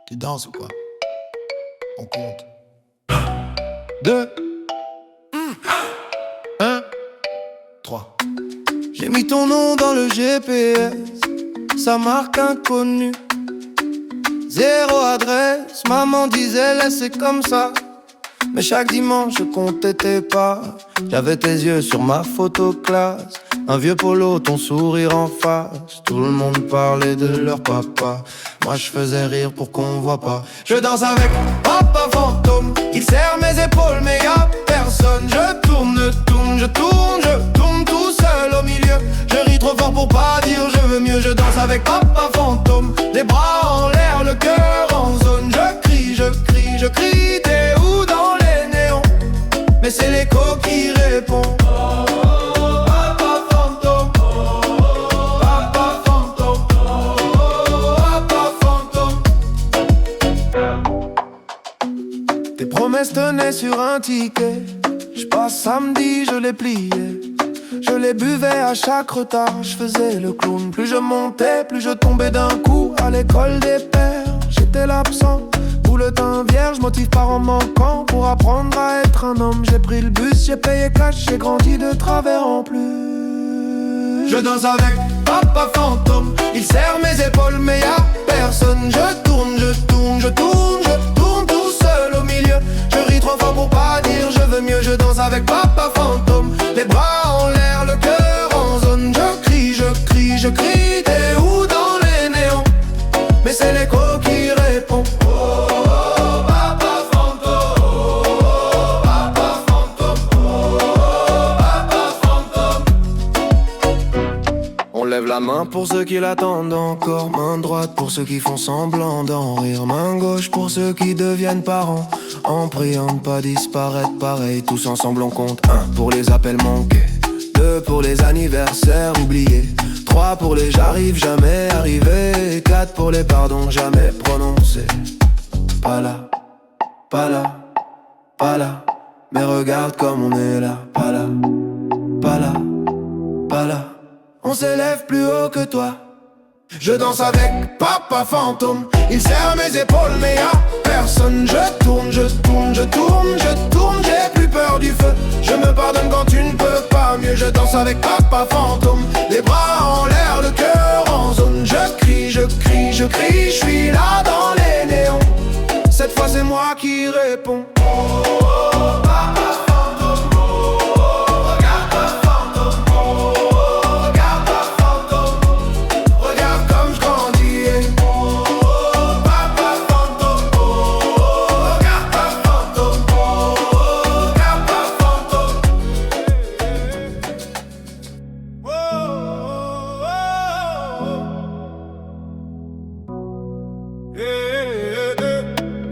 Tu danses ou quoi? On compte. 2, 1, 3. J'ai mis ton nom dans le GPS, sa marque inconnue. Zéro adresse, maman disait laissez comme ça. Mais chaque dimanche je comptais tes pas. J'avais tes yeux sur ma photo classe. Un vieux polo, ton sourire en face. Tout le monde parlait de leur papa. Moi je faisais rire pour qu'on voit pas. Je danse avec papa fantôme. Il serre mes épaules mais y'a personne. Je tourne, je tourne tout seul au milieu. Je ris trop fort pour pas dire je veux mieux. Je danse avec papa fantôme. Les bras en l'air, le cœur en zone. Je crie, t'es où dans les néons? Mais c'est l'écho qui répond. Papa fantôme, papa fantôme, papa fantôme. Tes promesses tenaient sur un ticket. J'passe samedi, je les pliais. Je les buvais à chaque retard, je faisais le clown. Plus je montais, plus je tombais d'un coup. À l'école des pères, j'étais l'absent. Tout le temps vierge, motif par en manquant. Pour apprendre à être un homme, j'ai pris le bus, j'ai payé cash, j'ai grandi de travers en plus. Je danse avec papa fantôme. Il serre mes épaules mais y'a personne. Je tourne tout seul au milieu. Je ris trop fort pour pas dire je veux mieux. Je danse avec papa fantôme. Les bras en l'air, le cœur en zone. Je crie, t'es où dans les néons? Mais c'est l'écho qui répond. On lève la main pour ceux qui l'attendent encore. Main droite pour ceux qui font semblant d'en rire. Main gauche pour ceux qui deviennent parents. En priant de pas disparaître pareil. Tous ensemble on compte. 1 pour les appels manqués. 2 pour les anniversaires oubliés. 3 pour les j'arrive jamais arrivé. 4 pour les pardons jamais prononcés. Pas là, pas là, pas là. Mais regarde comme on est là. Pas là, pas là, pas là. On s'élève plus haut que toi. Je danse avec papa fantôme. Il serre mes épaules mais y'a personne. Je tourne, j'ai plus peur du feu. Je me pardonne quand tu ne peux pas mieux. Je danse avec papa fantôme. Les bras en l'air, le cœur en zone. Je crie, je suis là dans les néons. Cette fois c'est moi qui réponds.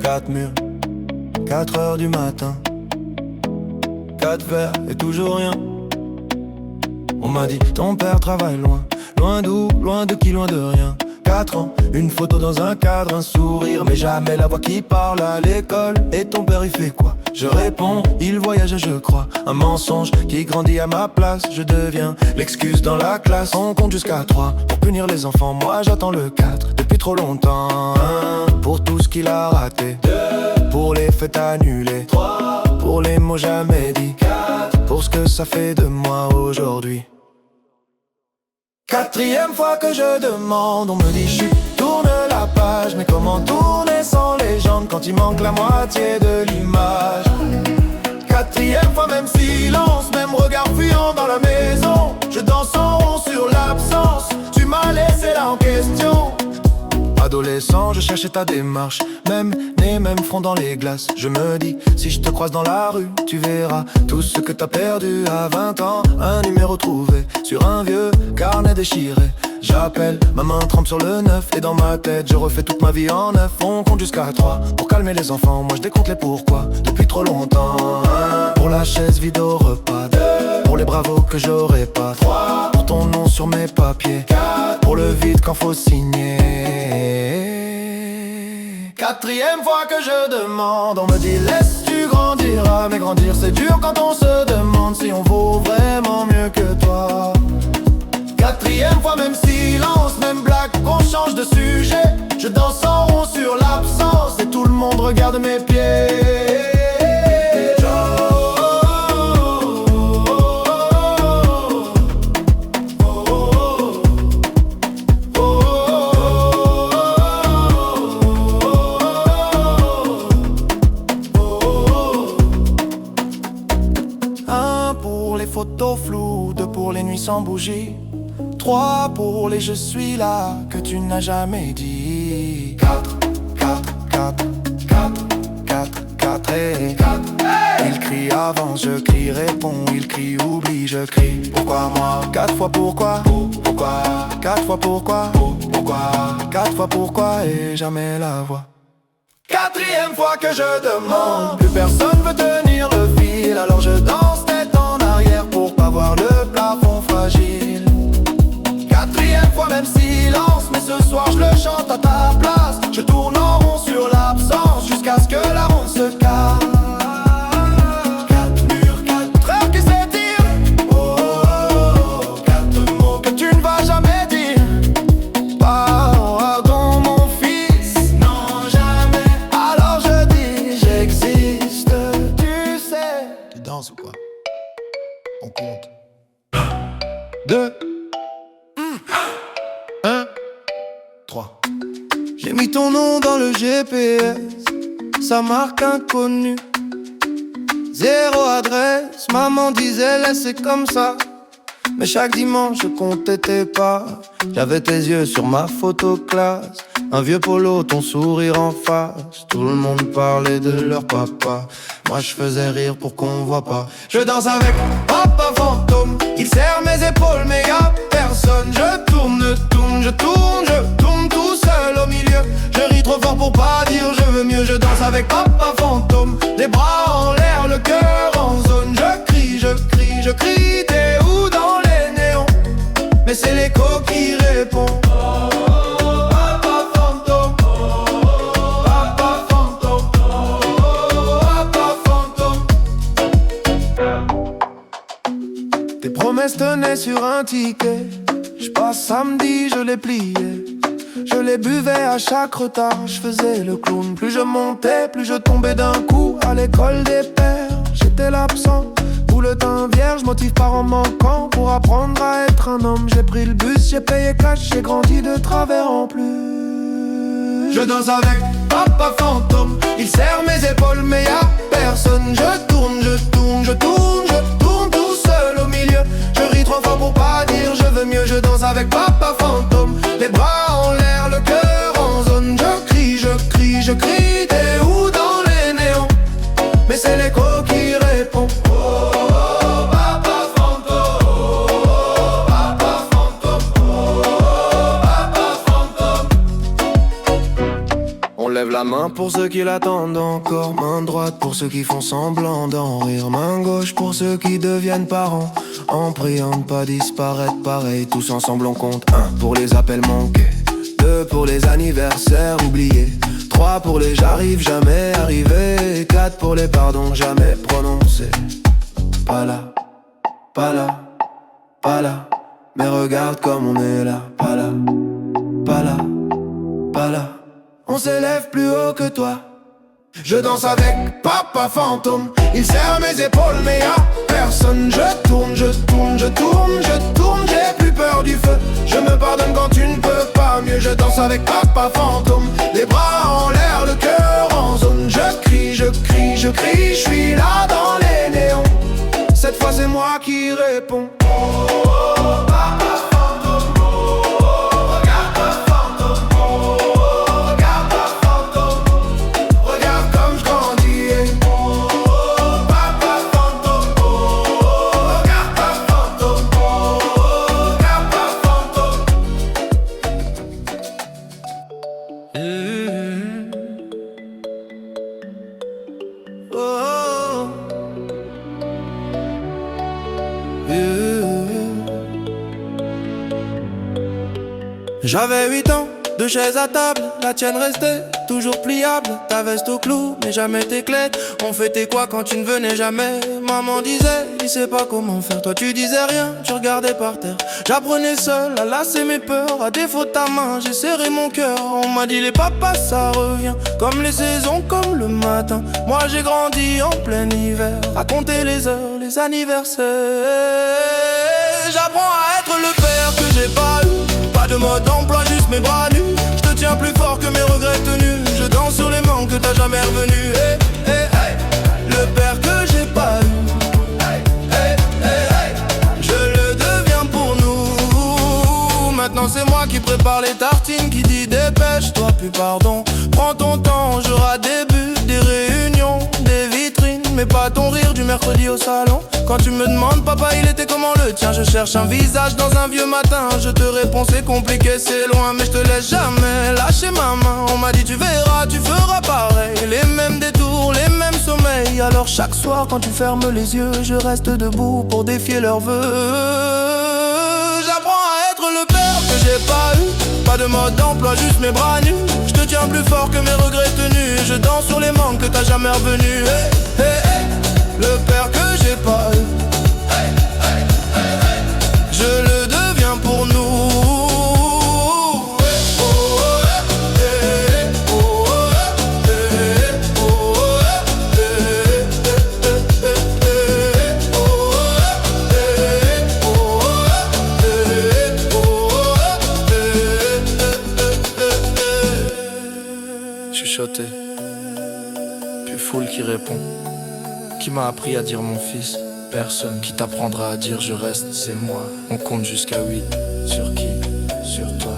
Quatre murs, 4 heures du matin. 4 verres et toujours rien. On m'a dit ton père travaille loin. Loin d'où, loin de qui, loin de rien. 4 ans, une photo dans un cadre, un sourire. Mais jamais la voix qui parle à l'école. Et ton père il fait quoi? Je réponds, il voyage je crois. Un mensonge qui grandit à ma place. Je deviens l'excuse dans la classe. On compte jusqu'à 3 pour punir les enfants. Moi j'attends le 4 depuis trop longtemps. 1 pour tout ce qu'il a raté. 2 pour les fêtes annulées. 3 pour les mots jamais dits. 4 pour ce que ça fait de moi aujourd'hui. 4e fois que je demande, on me dit chut, tourne la page. Mais comment tourner sans légende quand il manque la moitié de l'image? 4e fois même silence, même regard fuyant dans la maison. Je danse en rond sur l'absence, tu m'as laissé là en question. Adolescent, je cherchais ta démarche. Même nez, même front dans les glaces. Je me dis, si je te croise dans la rue, tu verras tout ce que t'as perdu à 20 ans. Un numéro trouvé sur un vieux carnet déchiré. J'appelle, ma main trempe sur le 9. Et dans ma tête, je refais toute ma vie en neuf. On compte jusqu'à 3 pour calmer les enfants. Moi je décompte les pourquoi depuis trop longtemps. 1 pour la chaise vide au repas. 2 pour les bravos que j'aurais pas. 3 pour ton nom sur mes papiers. 4 pour le vide quand faut signer. 4e fois que je demande, on me dit laisse tu grandiras. Mais grandir c'est dur quand on se demande si on vaut vraiment mieux que toi. 4e fois même silence, même blague, qu'on change de sujet. Je danse en rond sur l'absence. monde regarde mes pieds. Pour les photos floues, 2 pour les nuits sans bougie, 3 pour les je suis là que tu n'as jamais dit. 4, 4, 4, 4, 4, 4 et 4. Il crie avance, je crie réponds, il crie oublie, je crie. Pourquoi moi? 4 fois pourquoi? Pourquoi? 4 fois pourquoi? Pourquoi? 4 fois pourquoi et jamais la voix. 4e fois que je demande, plus personne veut tenir le fil, alors je danse tête en arrière pour pas voir le plafond fragile. 4e fois même silence, mais ce soir je le chante à ta place. Je tourne en rond sur l'absence jusqu'à ce que la ronde se casse. 4 murs, 4 heures qui s'étirent. Oh, oh, oh, 4 mots que tu ne vas jamais dire. Pardon mon fils, non jamais. Alors je dis j'existe, tu sais. Tu danses ou quoi? On compte. 2, 1, 3. J'ai mis ton nom dans le GPS, ça marque inconnue. 0 adresse, maman disait laissez comme ça. Mais chaque dimanche je comptais tes pas. J'avais tes yeux sur ma photo classe, un vieux polo, ton sourire en face. Tout le monde parlait de leur papa, moi je faisais rire pour qu'on voit pas. Je danse avec papa fantôme, il serre mes épaules mais y'a personne. Je tourne, tourne, je tourne, je tourne tout seul au milieu. Je ris trop fort pour pas dire je veux mieux. Je danse avec papa fantôme, les bras en l'air, le cœur en zone. Je crie, je crie, je crie, t'es où dans les néons? Mais c'est l'écho qui répond. Papa fantôme, papa fantôme, papa fantôme. Tes promesses tenaient sur un ticket. J'passe samedi, je les pliais. Je les buvais à chaque retard, je faisais le clown. Plus je montais, plus je tombais d'un coup. À l'école des pères, j'étais l'absent. Tout le teint vierge, motive par en manquant. Pour apprendre à être un homme, j'ai pris le bus, j'ai payé cash, j'ai grandi de travers en plus. Je danse avec papa fantôme, il serre mes épaules mais y'a personne. Je tourne, je tourne, je tourne, je tourne tout seul au milieu. Je ris trop fort pour pas dire je veux mieux. Je danse avec papa fantôme, les bras en l'air, le cœur en zone. Je crie, je crie, je crie, t'es où dans les néons? Mais c'est l'écho qui répond. On lève la main pour ceux qui l'attendent encore, main droite pour ceux qui font semblant d'en rire, main gauche pour ceux qui deviennent parents, en priant de pas disparaître pareil. Tous ensemble on compte. 1 pour les appels manqués, 2 pour les anniversaires oubliés, 3 pour les j'arrive jamais arrivé, 4 pour les pardons jamais prononcés. Pas là, pas là, pas là, mais regarde comme on est là. Pas là, pas là, pas là. On s'élève plus haut que toi. Je danse avec papa fantôme, il serre mes épaules mais y'a personne. Je tourne, je tourne, je tourne, je tourne, j'ai plus peur du feu. Je me pardonne quand tu ne peux pas mieux. Je danse avec papa fantôme, les bras en l'air, le cœur en zone. Je crie, je crie, je crie, je suis là dans les néons. Cette fois c'est moi qui réponds. J'avais 8 ans, Deux chaises à table, la tienne restait toujours pliable. Ta veste au clou, mais jamais tes clés. On fêtait quoi quand tu ne venais jamais? Maman disait, il sait pas comment faire. Toi tu disais rien, tu regardais par terre. J'apprenais seul à lasser mes peurs. À défaut de ta main, j'ai serré mon cœur. On m'a dit les papas ça revient, comme les saisons, comme le matin. Moi j'ai grandi en plein hiver, à compter les heures, les anniversaires. J'apprends à être le père que j'ai pas eu. Pas de mode d'emploi, juste mes bras nus. Je te tiens plus fort que mes regrets tenus. Je danse sur les manques que t'as jamais revenu. Hey, hey, hey. Le père que j'ai pas eu. Hey, hey, hey, hey. Je le deviens pour nous. Maintenant c'est moi qui prépare les tartines, qui dit dépêche-toi, puis pardon. Prends ton temps, j'aurai des buts, des réunions, des vitrines, mais pas ton rire du mercredi au salon. Quand tu me demandes papa il était comment le tien, je cherche un visage dans un vieux matin. Je te réponds c'est compliqué, c'est loin, mais je te laisse jamais lâcher ma main. On m'a dit tu verras, tu feras pareil. Les mêmes détours, les mêmes sommeils. Alors chaque soir quand tu fermes les yeux, je reste debout pour défier leurs vœux. J'apprends à être le père que j'ai pas eu. Pas de mode d'emploi, juste mes bras nus. Je te tiens plus fort que mes regrets tenus. Je danse sur les manques que t'as jamais revenu. Hey, hey, hey. Le père que j'ai pas eu. Hey, hey, hey, hey. Je le deviens pour nous. Chuchoté, puis foule qui répond. Qui m'a appris à dire mon fils? Personne. Qui t'apprendra à dire je reste? C'est moi. On compte jusqu'à 8. Sur qui? Sur toi.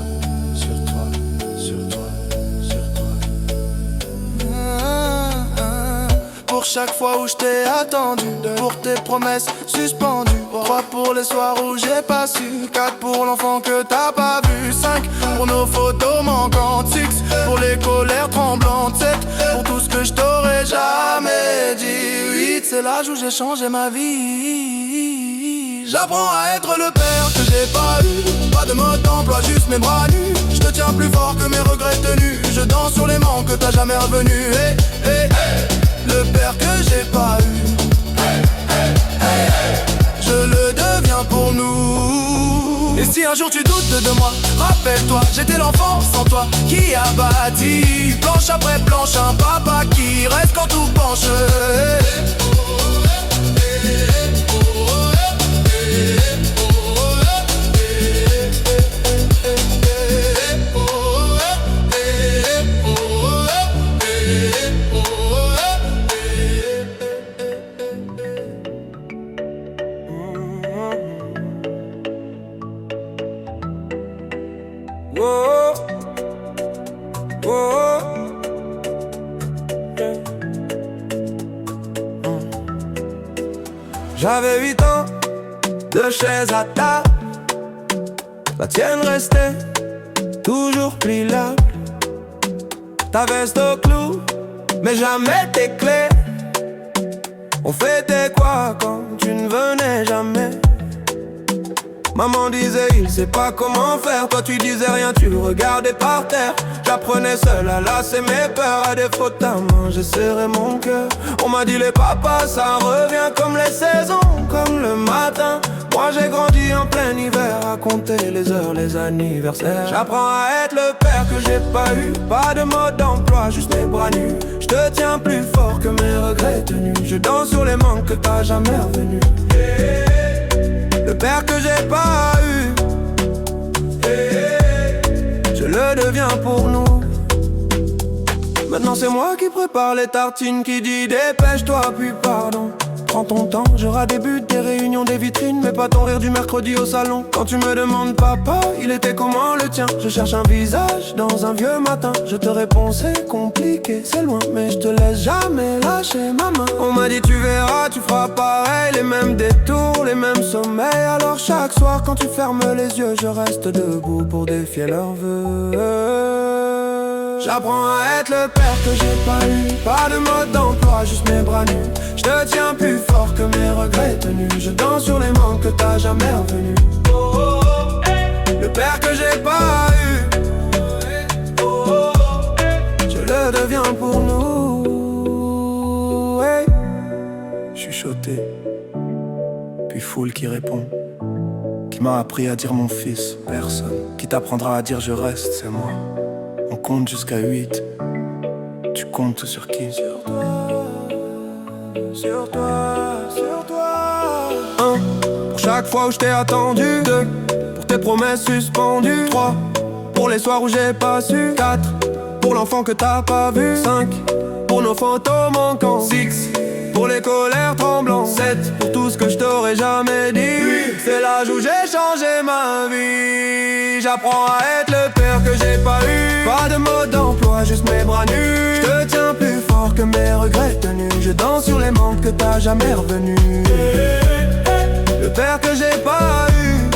Sur toi. Sur toi. Sur toi. Pour chaque fois où je t'ai attendu, pour tes promesses suspendues, 3 pour les soirs où j'ai pas su, 4 pour l'enfant que t'as pas vu, 5 pour nos photos manquantes, 6 pour les colères tremblantes, 7 pour tout ce que je t'aurais jamais dit, 8 c'est l'âge où j'ai changé ma vie. J'apprends à être le père que j'ai pas eu. Pas de mode d'emploi, juste mes bras nus. Je te tiens plus fort que mes regrets tenus. Je danse sur les manques que t'as jamais revenu. Hey, hey, hey. Le père que j'ai pas eu. Hey, hey, hey, hey. Je le deviens pour nous. Et si un jour tu doutes de moi, rappelle-toi, j'étais l'enfant sans toi qui a bâti planche après planche un papa qui reste quand tout penche. J'avais 8 ans, 2 chaises à table. La tienne restait toujours pliable. Ta veste au clou, mais jamais tes clés. On fêtait quoi quand tu ne venais jamais? Maman disait il sait pas comment faire. Toi tu disais rien, tu regardais par terre. J'apprenais seul à lasser mes peurs. À défaut de ta main, j'ai serré mon cœur. On m'a dit les papas ça revient, comme les saisons, comme le matin. Moi j'ai grandi en plein hiver, à compter les heures, les anniversaires. J'apprends à être le père que j'ai pas eu. Pas de mode d'emploi, juste mes bras nus. Je te tiens plus fort que mes regrets tenus. Je danse sur les manques que t'as jamais revenu. Le père que j'ai pas eu, je le deviens pour nous. Maintenant c'est moi qui prépare les tartines, qui dit dépêche-toi puis pardon. Prends ton temps, j'aurai des buts, des réunions, des vitrines, mais pas ton rire du mercredi au salon. Quand tu me demandes papa, il était comment le tien? Je cherche un visage dans un vieux matin. Je te réponds c'est compliqué, c'est loin, mais je te laisse jamais lâcher ma main. On m'a dit tu verras, tu feras pareil. Les mêmes détours, les mêmes sommeils. Alors chaque soir quand tu fermes les yeux, je reste debout pour défier leurs vœux. J'apprends à être le père que j'ai pas eu. Pas de mode d'emploi, juste mes bras nus. Je te tiens plus fort que mes regrets tenus. Je danse sur les manques que t'as jamais revenu. Le père que j'ai pas eu, le deviens pour nous. Hey. Chuchoté, puis foule qui répond. Qui m'a appris à dire mon fils, personne. Qui t'apprendra à dire je reste, c'est moi. On compte jusqu'à 8. Tu comptes sur qui? Sur toi, sur toi, sur toi. 1, pour chaque fois où je t'ai attendu. 2, pour tes promesses suspendues. 3, pour les soirs où j'ai pas su. 4, pour l'enfant que t'as pas vu. 5, pour nos photos manquantes. 6, pour les colères tremblantes. 7, pour tout ce que je t'aurais jamais dit. 8, c'est l'âge où j'ai changé ma vie. J'apprends à être le père que j'ai pas eu. Pas de mode d'emploi, juste mes bras nus. Je te tiens plus fort que mes regrets tenus. Je danse sur les manques que t'as jamais revenus. Le père que j'ai pas eu.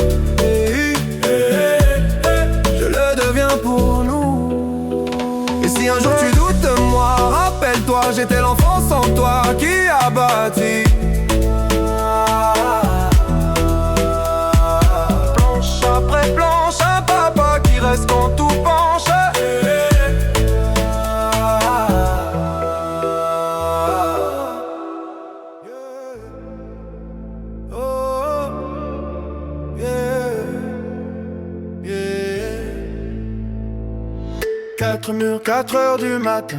Je le deviens pour nous. Et si un jour tu doutes de moi, rappelle-toi, j'étais l'enfant sans toi qui a bâti. Planche après planche, un papa qui reste quand tout penche. Quatre murs, 4 heures du matin.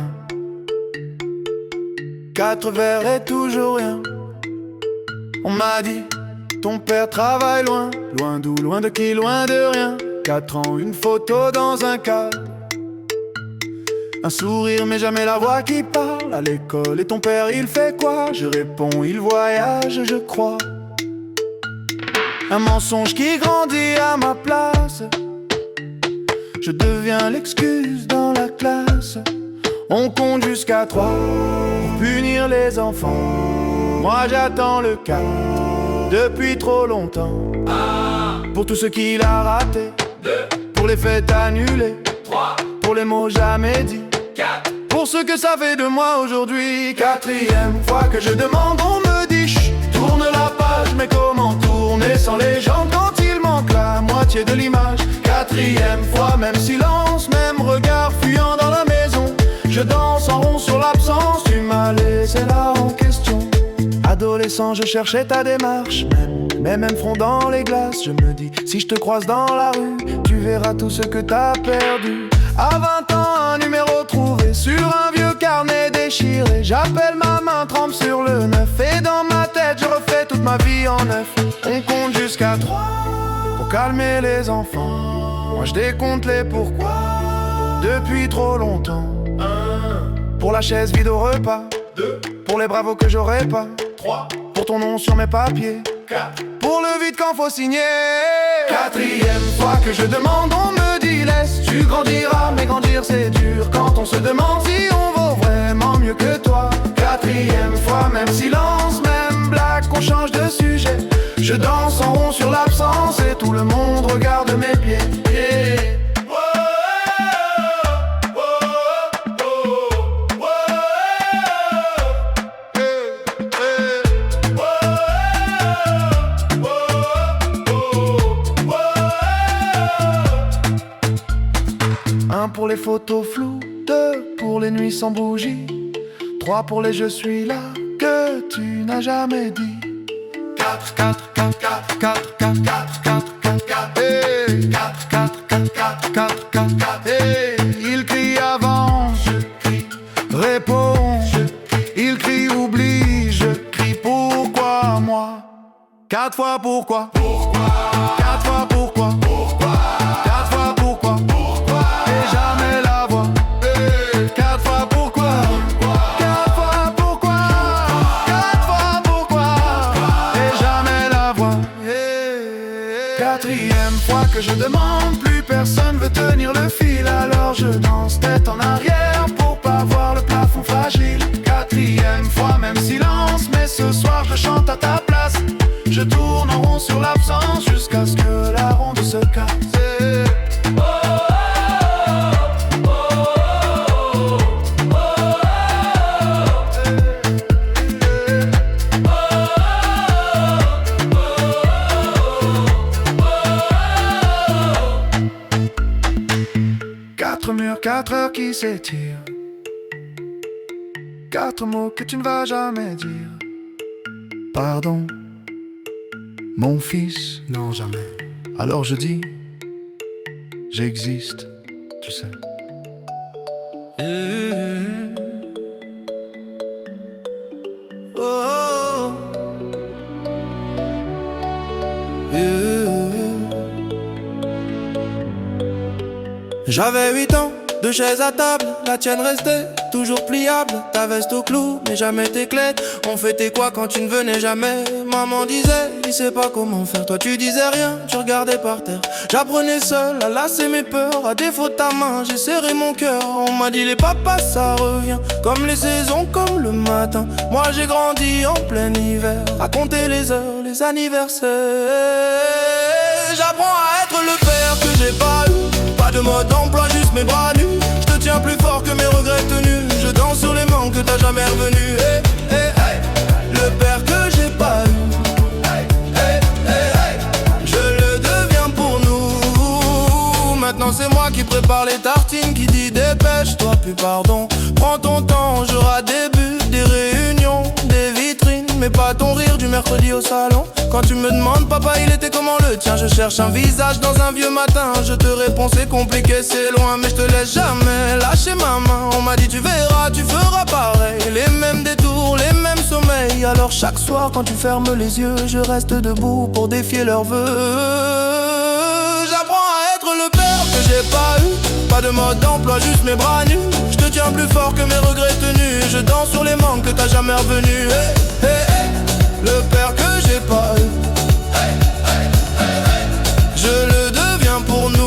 4 verres et toujours rien. On m'a dit, ton père travaille loin. Loin d'où, loin de qui, loin de rien. 4 ans, une photo dans un cadre. Un sourire mais jamais la voix qui parle. À l'école et ton père il fait quoi? Je réponds, il voyage je crois. Un mensonge qui grandit à ma place. Je deviens l'excuse dans la classe. On compte jusqu'à 3 pour punir les enfants. Moi j'attends le cas depuis trop longtemps. Pour tout ce qu'il a raté. 2, pour les fêtes annulées. 3, pour les mots jamais dits. 4, pour ce que ça fait de moi aujourd'hui. 4e fois que je demande, on me dit chut, tourne la page. Mais comment tourner sans les gens quand il manque la moitié de l'image? 4e fois, même silence, même regard fuyant dans la maison. Je danse en rond sur l'absence, tu m'as laissé là en question. Adolescent, je cherchais ta démarche, même front dans les glaces. Je me dis, si je te croise dans la rue, tu verras tout ce que t'as perdu. À 20 ans, un numéro trouvé sur un vieux carnet déchiré. J'appelle ma main, trempe sur le 9. Et dans ma tête, je refais toute ma vie en neuf. On compte jusqu'à 3 pour calmer les enfants. Moi je décompte les pourquoi depuis trop longtemps. 1, pour la chaise vide au repas. 2, pour les bravos que j'aurais pas. 3, pour ton nom sur mes papiers. 4, pour le vide quand faut signer. 4e fois que je demande, on me dit laisse, tu grandiras, mais grandir c'est dur. Quand on se demande si on vaut vraiment mieux que toi. 4e fois, même silence, même blague, qu'on change de sujet. Je danse en rond sur l'absence et tout le monde regarde mes pieds. Pour les photos floues, 2 pour les nuits sans bougie, 3 pour les je suis là que tu n'as jamais dit. 4, 4, 4, 4, 4, 4, 4, 4, 4, 4, hey. 4, 4, 4, 4, 4, 4, 4, hey. Il crie avance, je crie, réponds, je crie. Il crie oublie, je crie pourquoi moi. 4 fois pourquoi, 4 fois pourquoi, 4 fois pourquoi. Que je demande, plus personne veut tenir le fil. Alors je danse tête en arrière pour pas voir le plafond fragile. 4e fois, même silence, mais ce soir je chante à ta place. Je tourne en rond sur l'absence jusqu'à ce que la ronde se casse. Murs, 4 heures qui s'étirent. 4 mots que tu ne vas jamais dire. Pardon, mon fils. Non, jamais. Alors je dis, j'existe, tu sais. Oh. J'avais 8 ans, 2 chaises à table, la tienne restait toujours pliable. Ta veste au clou, mais jamais tes clés. On fêtait quoi quand tu ne venais jamais? Maman disait, il sait pas comment faire. Toi tu disais rien, tu regardais par terre. J'apprenais seul à lasser mes peurs. À défaut de ta main, j'ai serré mon cœur. On m'a dit les papas ça revient, comme les saisons, comme le matin. Moi j'ai grandi en plein hiver, à compter les heures, les anniversaires. J'apprends à être le père que j'ai pas eu. Pas de mode d'emploi, juste mes bras nus. Je te tiens plus fort que mes regrets tenus. Je danse sur les manques que t'as jamais revenu. Hey, hey, hey. Le père que j'ai pas eu. Hey, hey, hey, hey. Je le deviens pour nous. Maintenant c'est moi qui prépare les tartines, qui dit dépêche-toi, plus pardon. Prends ton temps, j'aurai des buts, des réunions, des vitrines, mais pas ton rire du mercredi au salon. Quand tu me demandes papa il était comment le tien, je cherche un visage dans un vieux matin. Je te réponds c'est compliqué, c'est loin, mais je te laisse jamais lâcher ma main. On m'a dit tu verras, tu feras pareil. Les mêmes détours, les mêmes sommeils. Alors chaque soir quand tu fermes les yeux, je reste debout pour défier leurs vœux. J'apprends à être le père que j'ai pas eu. Pas de mode d'emploi, juste mes bras nus. Je te tiens plus fort que mes regrets tenus. Je danse sur les manques que t'as jamais revenu. Hey, hey, hey. Le père que j'ai pas eu. Hey, hey, hey, hey. Je le deviens pour nous.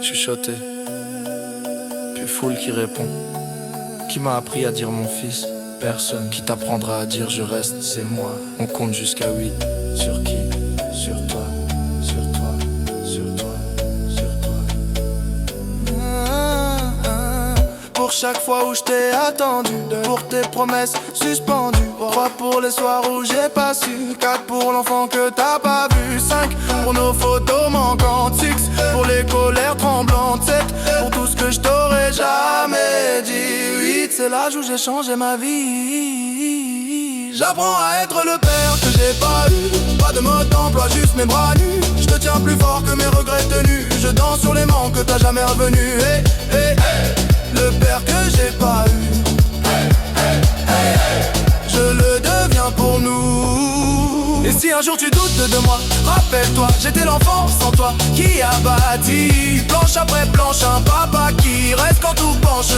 Chuchoté, puis foule qui répond. Qui m'a appris à dire mon fils? Personne. Qui t'apprendra à dire je reste? C'est moi. On compte jusqu'à 8. Sur qui? Sur toi. Sur toi. Sur toi. Sur toi. Pour chaque fois où je t'ai attendu, pour tes promesses suspendues, 3 pour les soirs où j'ai pas su, 4 pour l'enfant que t'as pas vu, 5 pour nos photos manquantes, 6 pour les colères tremblantes, 7 pour tout ce que je t'aurais jamais dit, 8 c'est l'âge où j'ai changé ma vie. J'apprends à être le père que j'ai pas eu. Pas de mode d'emploi, juste mes bras nus. Je te tiens plus fort que mes regrets tenus. Je danse sur les manques que t'as jamais revenu. Hey, hey, hey. Le père que j'ai pas eu. Hey, hey, hey, hey. Je le deviens pour nous. Et si un jour tu doutes de moi, rappelle-toi, j'étais l'enfant sans toi qui a bâti planche après planche un papa qui reste quand tout penche.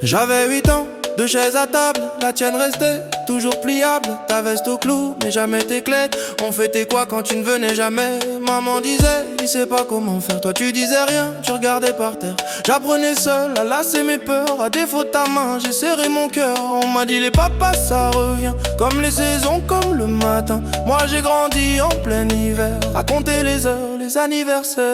J'avais 8 ans, 2 chaises à table, la tienne restait toujours pliable. Ta veste au clou, mais jamais tes clés. On fêtait quoi quand tu ne venais jamais? Maman disait, il sait pas comment faire. Toi tu disais rien, tu regardais par terre. J'apprenais seul à lasser mes peurs. À défaut de ta main, j'ai serré mon cœur. On m'a dit les papas ça revient, comme les saisons, comme le matin. Moi j'ai grandi en plein hiver, à compter les heures, les anniversaires.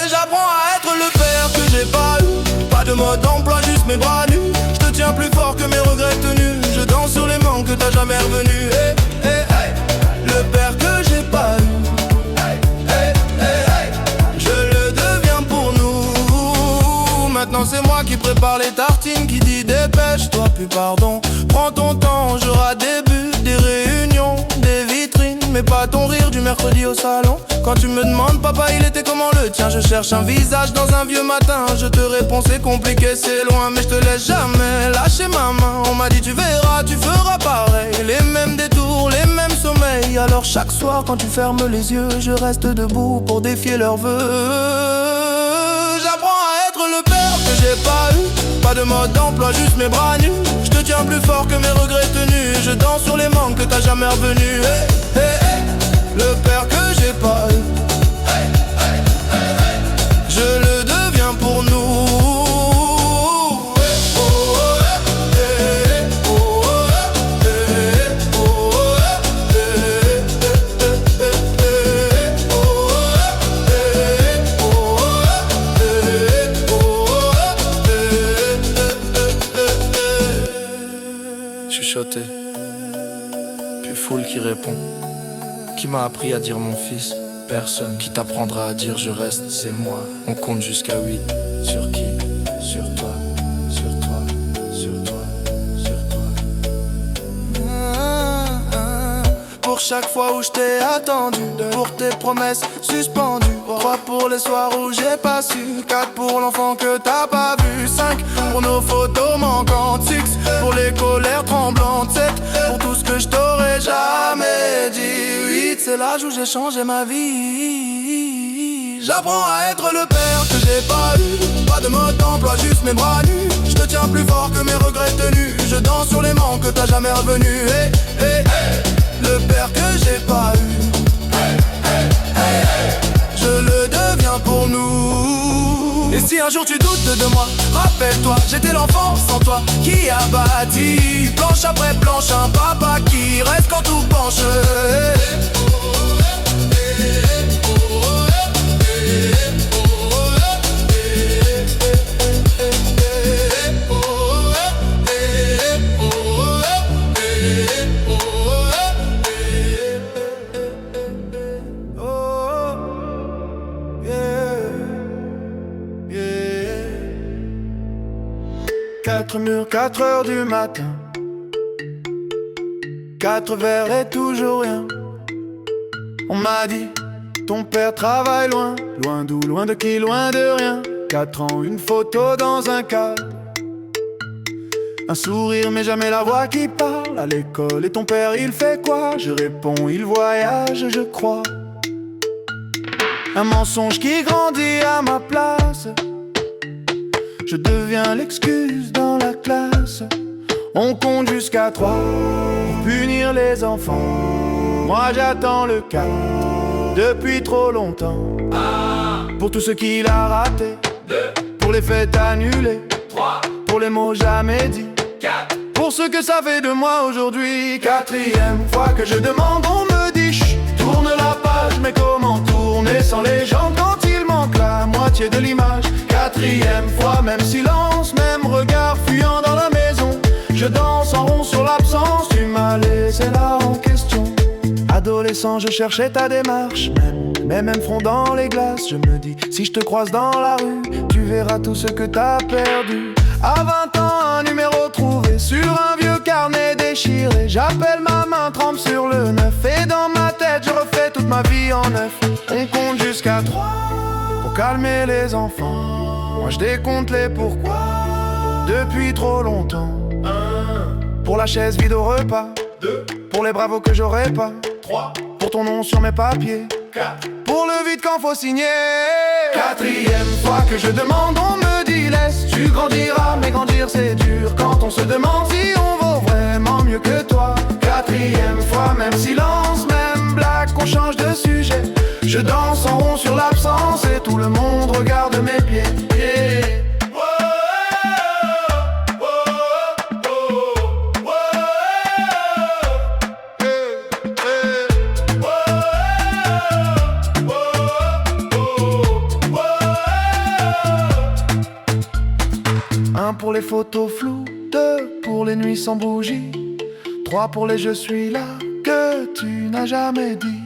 J'apprends à être le père que j'ai pas eu. Pas de mode d'emploi, juste mes bras nus. Je te tiens plus fort que mes regrets tenus. Je danse sur les manques que t'as jamais revenu. Hey, hey, hey. Le père que j'ai pas eu. Hey, hey, hey, hey. Je le deviens pour nous. Maintenant c'est moi qui prépare les tartines, qui dit dépêche-toi, plus pardon. Prends ton temps, j'aurai des buts, des réunions, des vitrines, mais pas ton rire du mercredi au salon. Quand tu me demandes papa il était comment le tien, je cherche un visage dans un vieux matin. Je te réponds c'est compliqué, c'est loin, mais je te laisse jamais lâcher ma main. On m'a dit tu verras, tu feras pareil. Les mêmes détours, les mêmes sommeils. Alors chaque soir quand tu fermes les yeux, je reste debout pour défier leurs vœux. être le père que j'ai pas eu. Pas de mode d'emploi, juste mes bras nus. Je te tiens plus fort que mes regrets tenus. Je danse sur les manques que t'as jamais revenu. Hey, hey, hey. Le père que j'ai pas eu, je le deviens pour nous. Chuchoté, puis foule qui répond. Qui m'a appris à dire mon fils? Personne. Qui t'apprendra à dire je reste? C'est moi. On compte jusqu'à 8. Sur qui? Sur toi. Sur toi. Sur toi. Sur toi. Pour chaque fois où je t'ai attendu, pour tes promesses suspendues, 3 pour les soirs où j'ai pas su, 4 pour l'enfant que t'as pas vu, 5 pour nos photos manquantes, 6 pour les colères tremblantes, 7 pour tout ce que je t'aurais jamais dit, 8 c'est l'âge où j'ai changé ma vie. J'apprends à être le père que j'ai pas eu. Pas de mode d'emploi, juste mes bras nus. Je te tiens plus fort que mes regrets tenus. Je danse sur les manques que t'as jamais revenu. Hey, hey, hey. Le père que j'ai pas eu, je le deviens pour nous. Et si un jour tu doutes de moi, rappelle-toi, j'étais l'enfant sans toi qui a bâti planche après planche un papa qui reste quand tout penche. Quatre murs, 4 heures du matin, 4 verres et toujours rien. On m'a dit, ton père travaille loin. Loin d'où, loin de qui, loin de rien. 4 ans, une photo dans un cadre, un sourire mais jamais la voix qui parle. À l'école et ton père il fait quoi? Je réponds, il voyage je crois. Un mensonge qui grandit à ma place. Je deviens l'excuse dans la classe. On compte jusqu'à 3 pour punir les enfants. Moi j'attends le 4 depuis trop longtemps. Pour tout ce qu'il a raté, 2. Pour les fêtes annulées, 3. Pour les mots jamais dits, 4. Pour ce que ça fait de moi aujourd'hui, 4e fois que je demande, on me dit chut, tourne la page. Mais comment tourner sans les gens quand il manque la moitié de l'image? 4e fois, même silence, même regard fuyant dans la maison. Je danse en rond sur l'absence, tu m'as laissé là en question. Adolescent, je cherchais ta démarche, même front dans les glaces. Je me dis, si je te croise dans la rue, tu verras tout ce que t'as perdu. À 20 ans, un numéro trouvé sur un vieux carnet déchiré. J'appelle ma main, trempe sur le 9. Et dans ma tête, je refais toute ma vie en neuf. On compte jusqu'à 3 pour calmer les enfants. Moi je décompte les pourquoi depuis trop longtemps. 1 pour la chaise vide au repas, 2 pour les bravos que j'aurais pas, 3 pour ton nom sur mes papiers, 4 pour le vide quand faut signer. 4e fois que je demande, on me dit laisse, tu grandiras, mais grandir c'est dur. Quand on se demande si on vaut vraiment mieux que toi. 4e fois, même silence, même blague, qu'on change de sujet. Je danse en rond sur l'absence et tout le monde regarde mes pieds. Yeah. Pour les photos floues, 2 pour les nuits sans bougie, 3 pour les je suis là que tu n'as jamais dit.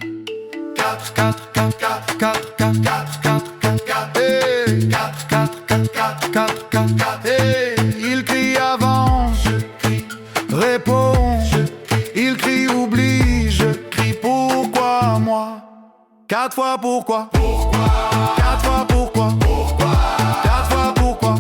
4, 4, 4, 4, 4, 4, 4, 4, 4, 4, hey. 4, 4, 4, 4, 4, 4, 4, hey. Il crie avance, je crie réponds, je crie. Il crie oublie, je crie pourquoi moi. 4 fois pourquoi, 4 fois pourquoi, 4 fois pourquoi.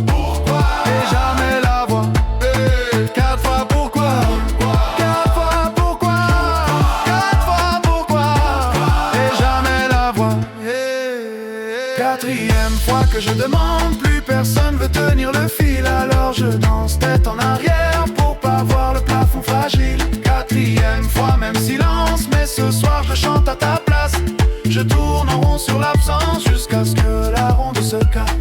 Je demande plus personne veut tenir le fil. Alors je danse tête en arrière pour pas voir le plafond fragile. Quatrième fois, même silence, mais ce soir je chante à ta place. Je tourne en rond sur l'absence jusqu'à ce que la ronde se casse.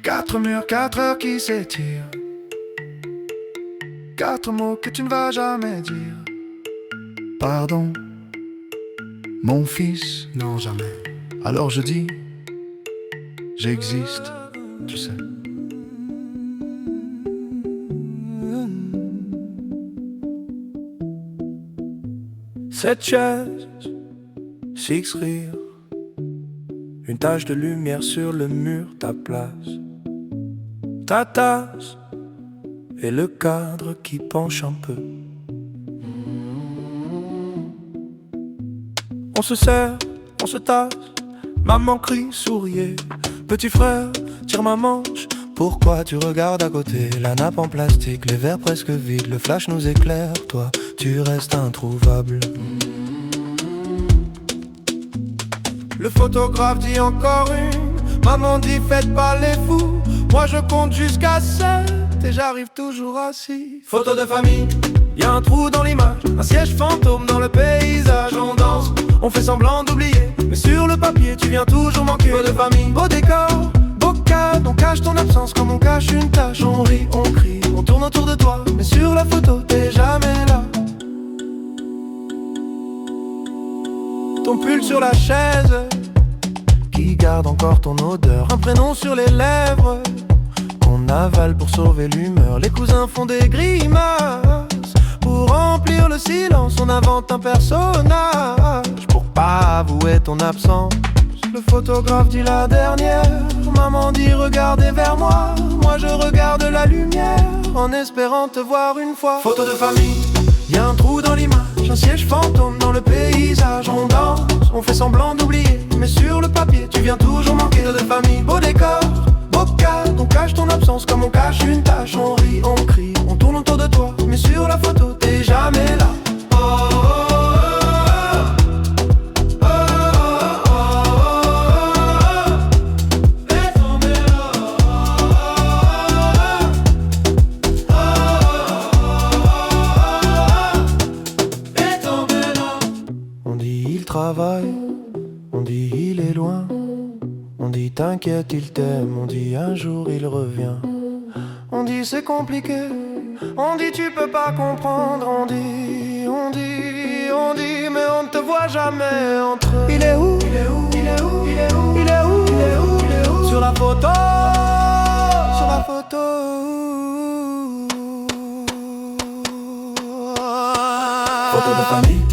Quatre murs, 4 heures qui s'étirent. 4 mots que tu ne vas jamais dire. Pardon, mon fils. Non, jamais. Alors je dis, j'existe, tu sais. Cette chaise, 6 rires, une tache de lumière sur le mur, ta place, ta tasse et le cadre qui penche un peu. On se serre, on se tasse, maman crie, souriez. Petit frère, tire ma manche, pourquoi tu regardes à côté? La nappe en plastique, les verres presque vides, le flash nous éclaire, toi, tu restes introuvable. Le photographe dit encore une, maman dit faites pas les fous. Moi je compte jusqu'à 7 et j'arrive toujours à 6. Photo de famille, y'a un trou dans l'image, un siège fantôme dans le paysage. On danse, on fait semblant d'oublier, mais sur le papier tu viens toujours manquer. Photo de famille, beau décor, beau cadre, on cache ton absence comme on cache une tache. On rit, on crie, on tourne autour de toi, mais sur la photo t'es jamais là. Ton pull sur la chaise, qui garde encore ton odeur. Un prénom sur les lèvres, qu'on avale pour sauver l'humeur. Les cousins font des grimaces, pour remplir le silence on invente un personnage. Pour pas avouer ton absence, le photographe dit la dernière. Maman dit regardez vers moi, moi je regarde la lumière, en espérant te voir une fois. Photo de famille, y'a un trou dans l'image, un siège fantôme dans le paysage. On danse, on fait semblant d'oublier, mais sur le papier tu viens toujours manquer. Photo de famille, beau décor, beau cadre, on cache ton absence comme on cache une tache. On rit, on crie, on tourne autour de toi, mais sur la photo t'es jamais là. On dit il est loin, on dit t'inquiète il t'aime, on dit un jour il revient. On dit c'est compliqué, on dit tu peux pas comprendre, on dit mais on ne te voit jamais entre eux. Il est où? Il est où? Il est où? Il est où? Il est où? Il est où? Il est où? Sur la photo, sur la photo. Photo de famille,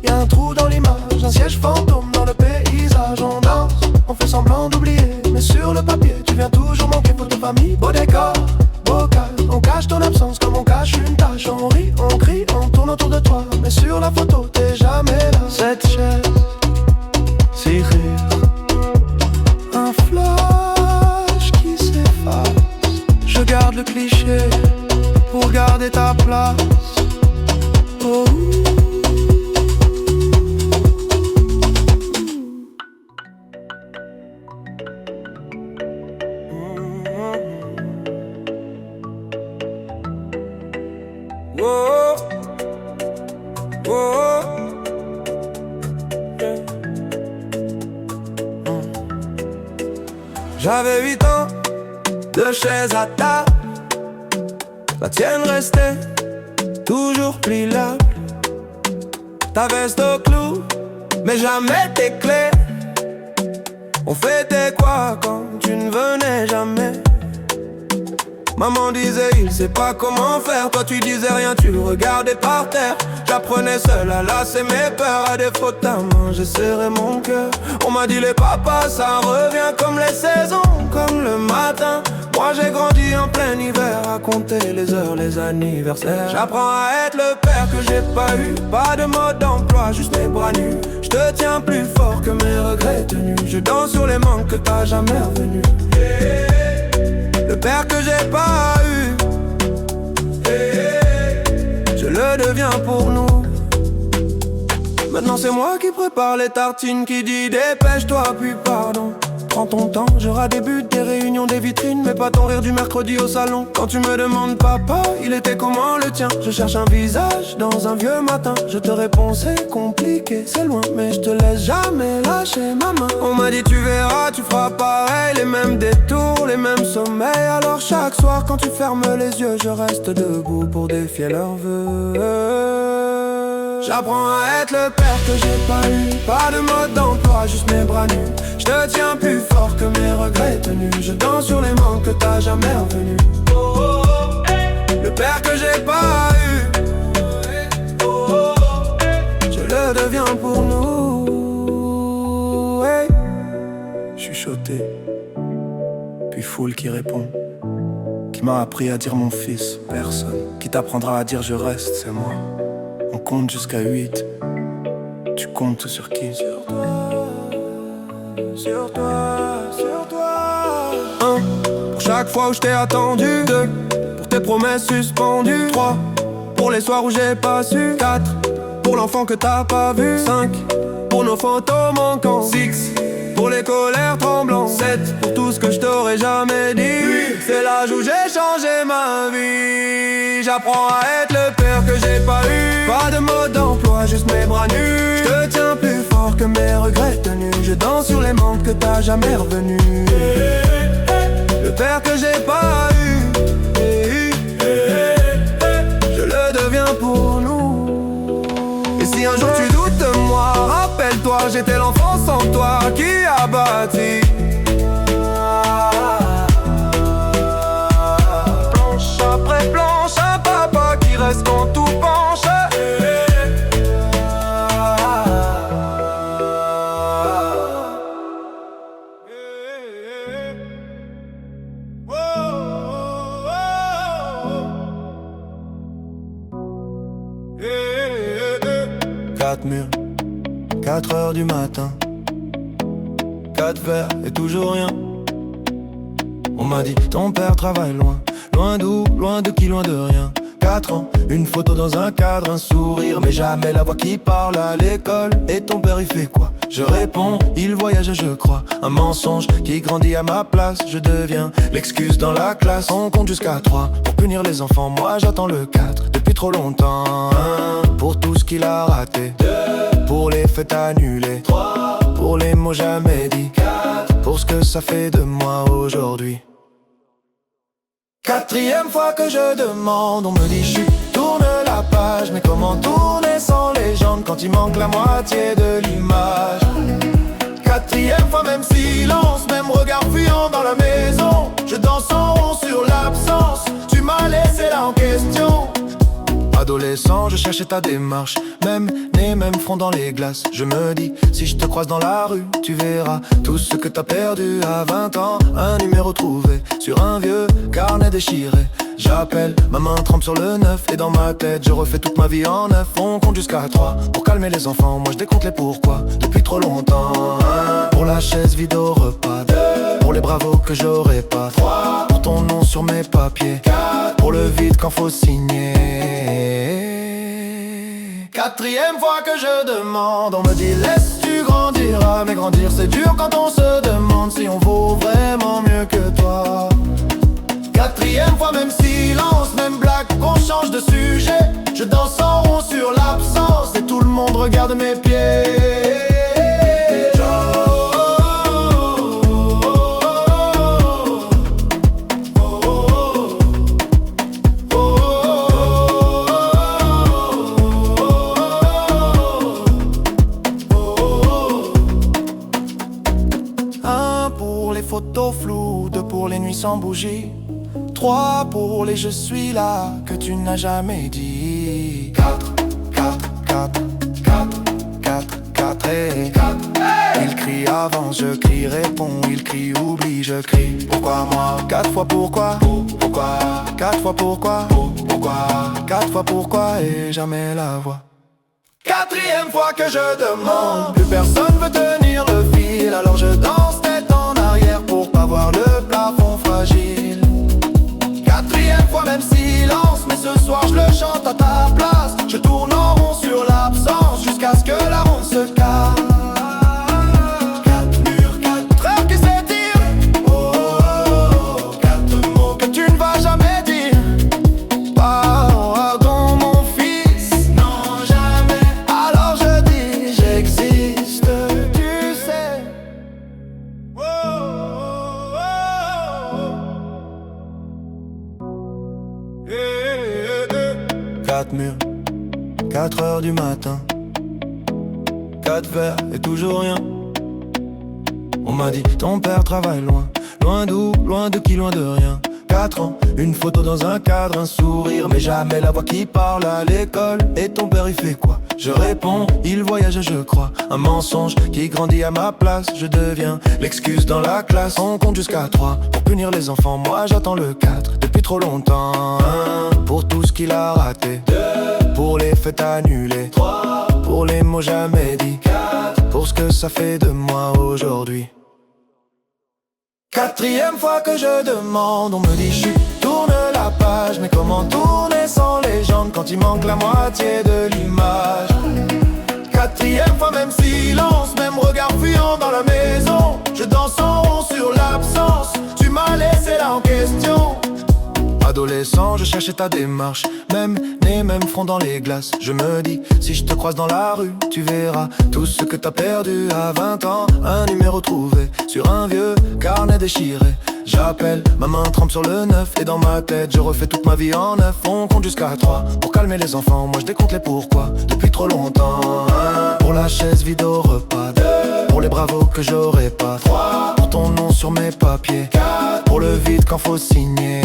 y'a un trou dans l'image, un siège fantôme dans le paysage. On danse, on fait semblant d'oublier, mais sur le papier tu viens toujours manquer. Photo de famille, beau décor, beau cadre, on cache ton absence comme on cache une tache. On rit, on crie, on tourne autour de toi, mais sur la photo t'es jamais là. Cette chaise, 6 rires, un flash qui s'efface. Je garde le cliché pour garder ta place. Oh. Oh, oh, yeah. J'avais 8 ans, 2 chaises à table, la tienne restait toujours pliable. Ta veste au clou, mais jamais tes clés. On fêtait quoi quand tu ne venais jamais? Maman disait il sait pas comment faire, toi tu disais rien, tu le regardais par terre. J'apprenais seul à lasser mes peurs, à défaut de ta main j'ai serré mon cœur. On m'a dit les papas ça revient comme les saisons, comme le matin. Moi j'ai grandi en plein hiver, à compter les heures, les anniversaires. J'apprends à être le père que j'ai pas eu, pas de mode d'emploi, juste mes bras nus. Je te tiens plus fort que mes regrets. retenus. Je danse sur les manques que t'as jamais revenus. Le père que j'ai pas eu, je le deviens pour nous. Maintenant c'est moi qui prépare les tartines, qui dit dépêche-toi puis pardon. Prends ton temps, j'aurai des buts, des réunions, des vitrines, mais pas ton rire du mercredi au salon. Quand tu me demandes papa, il était comment le tien? Je cherche un visage dans un vieux matin. Je te réponds c'est compliqué, c'est loin, mais je te laisse jamais lâcher ma main. On m'a dit tu verras, tu feras pareil, les mêmes détours, les mêmes sommeils. Alors chaque soir quand tu fermes les yeux, je reste debout pour défier leurs vœux. J'apprends à être le père que j'ai pas eu. Pas de mode d'emploi, juste mes bras nus. Je te tiens plus fort que mes regrets tenus. Je danse sur les manques que t'as jamais revenus. Le père que j'ai pas eu, je le deviens pour nous. Chuchoté, puis foule qui répond. Qui m'a appris à dire mon fils, personne. Qui t'apprendra à dire je reste, c'est moi. On compte jusqu'à 8. Tu comptes sur qui? Sur toi, sur toi, sur toi. 1. Pour chaque fois où je t'ai attendu. 2. Pour tes promesses suspendues. 3. Pour les soirs où j'ai pas su. 4. Pour l'enfant que t'as pas vu. 5. Pour nos photos manquantes. 6. Pour les colères tremblantes. 7. Pour tout ce que je t'aurais jamais dit. 8. C'est l'âge où j'ai changé ma vie. J'apprends à être le père que j'ai pas eu. Pas de mode d'emploi, juste mes bras nus. Je te tiens plus fort que mes regrets tenus. Je danse sur les manques que t'as jamais revenus. Le père que j'ai pas eu, je le deviens pour nous. Et si un jour tu doutes de moi, rappelle-toi, j'étais l'enfant sans toi qui a bâti. Planche après planche, un papa qui reste quand tout penche. Quatre murs, 4 heures du matin. 4 verres et toujours rien. On m'a dit ton père travaille loin. Loin d'où, loin de qui, loin de rien. 4 ans, une photo dans un cadre, un sourire, mais jamais la voix qui parle à l'école. Et ton père il fait quoi? Je réponds, il voyage je crois. Un mensonge qui grandit à ma place. Je deviens l'excuse dans la classe. On compte jusqu'à 3 pour punir les enfants. Moi j'attends le 4 depuis trop longtemps. 1 pour tout ce qu'il a raté. 2 pour les fêtes annulées. 3 pour les mots jamais dits. 4 pour ce que ça fait de moi aujourd'hui. 4e fois que je demande, on me dit chut, tourne la page. Mais comment tourner sans légende quand il manque la moitié de l'image? 4e fois, même silence, même regard fuyant dans la maison. Je danse en rond sur l'absence, tu m'as laissé là en question. Adolescent, je cherchais ta démarche. Même nez, même front dans les glaces. Je me dis, si je te croise dans la rue, tu verras tout ce que t'as perdu à 20 ans. Un numéro trouvé sur un vieux carnet déchiré. J'appelle, ma main trempe sur le 9. Et dans ma tête, je refais toute ma vie en 9. On compte jusqu'à 3 pour calmer les enfants. Moi je décompte les pourquoi depuis trop longtemps. 1 pour la chaise vide au repas. 2 pour les bravos que j'aurais pas. 3 pour ton nom sur mes papiers. 4 pour le vide quand faut signer. 4e fois que je demande, on me dit laisse tu grandiras. Mais grandir c'est dur quand on se demande si on vaut vraiment mieux que toi. 4e fois, même silence, même blague, qu'on change de sujet. Je danse en rond sur l'absence et tout le monde regarde mes pieds. Photos floues, 2 pour les nuits sans bougie. 3 pour les je suis là que tu n'as jamais dit. 4, 4, 4, 4, 4, 4 et 4. Il crie avance, je crie réponds. Il crie oublie, je crie pourquoi moi? 4 fois pourquoi? Pourquoi? 4 fois pourquoi? Pourquoi? 4 fois pourquoi et jamais la voix. 4e fois que je demande, plus personne veut tenir le fil. 4 heures du matin. 4 verres et toujours rien. On m'a dit ton père travaille loin. Loin d'où, loin de qui, loin de rien. 4 ans, une photo dans un cadre, un sourire, mais jamais la voix qui parle à l'école. Et ton père il fait quoi? Je réponds, il voyage je crois. Un mensonge qui grandit à ma place. Je deviens l'excuse dans la classe. On compte jusqu'à 3 pour punir les enfants. Moi j'attends le 4 depuis trop longtemps. 1 pour tout ce qu'il a raté. 2 pour les fêtes annulées. 3 pour les mots jamais dits. 4 pour ce que ça fait de moi aujourd'hui. 4e fois que je demande, on me dit chut, tourne la page. Mais comment tourner sans légende quand il manque la moitié de l'image? 4e fois, même silence, même regard fuyant dans la maison. Je danse en rond sur l'absence, tu m'as laissé là en question. Adolescent, je cherchais ta démarche, même nez, même front dans les glaces. Je me dis, si je te croise dans la rue, tu verras tout ce que t'as perdu à 20 ans. Un numéro trouvé sur un vieux carnet déchiré. J'appelle, ma main trempe sur le 9. Et dans ma tête, je refais toute ma vie en 9. On compte jusqu'à 3 pour calmer les enfants. Moi je décompte les pourquoi depuis trop longtemps. 1 pour la chaise vide au repas. 2 pour les bravos que j'aurais pas. 3 pour ton nom sur mes papiers. 4 pour le vide quand faut signer.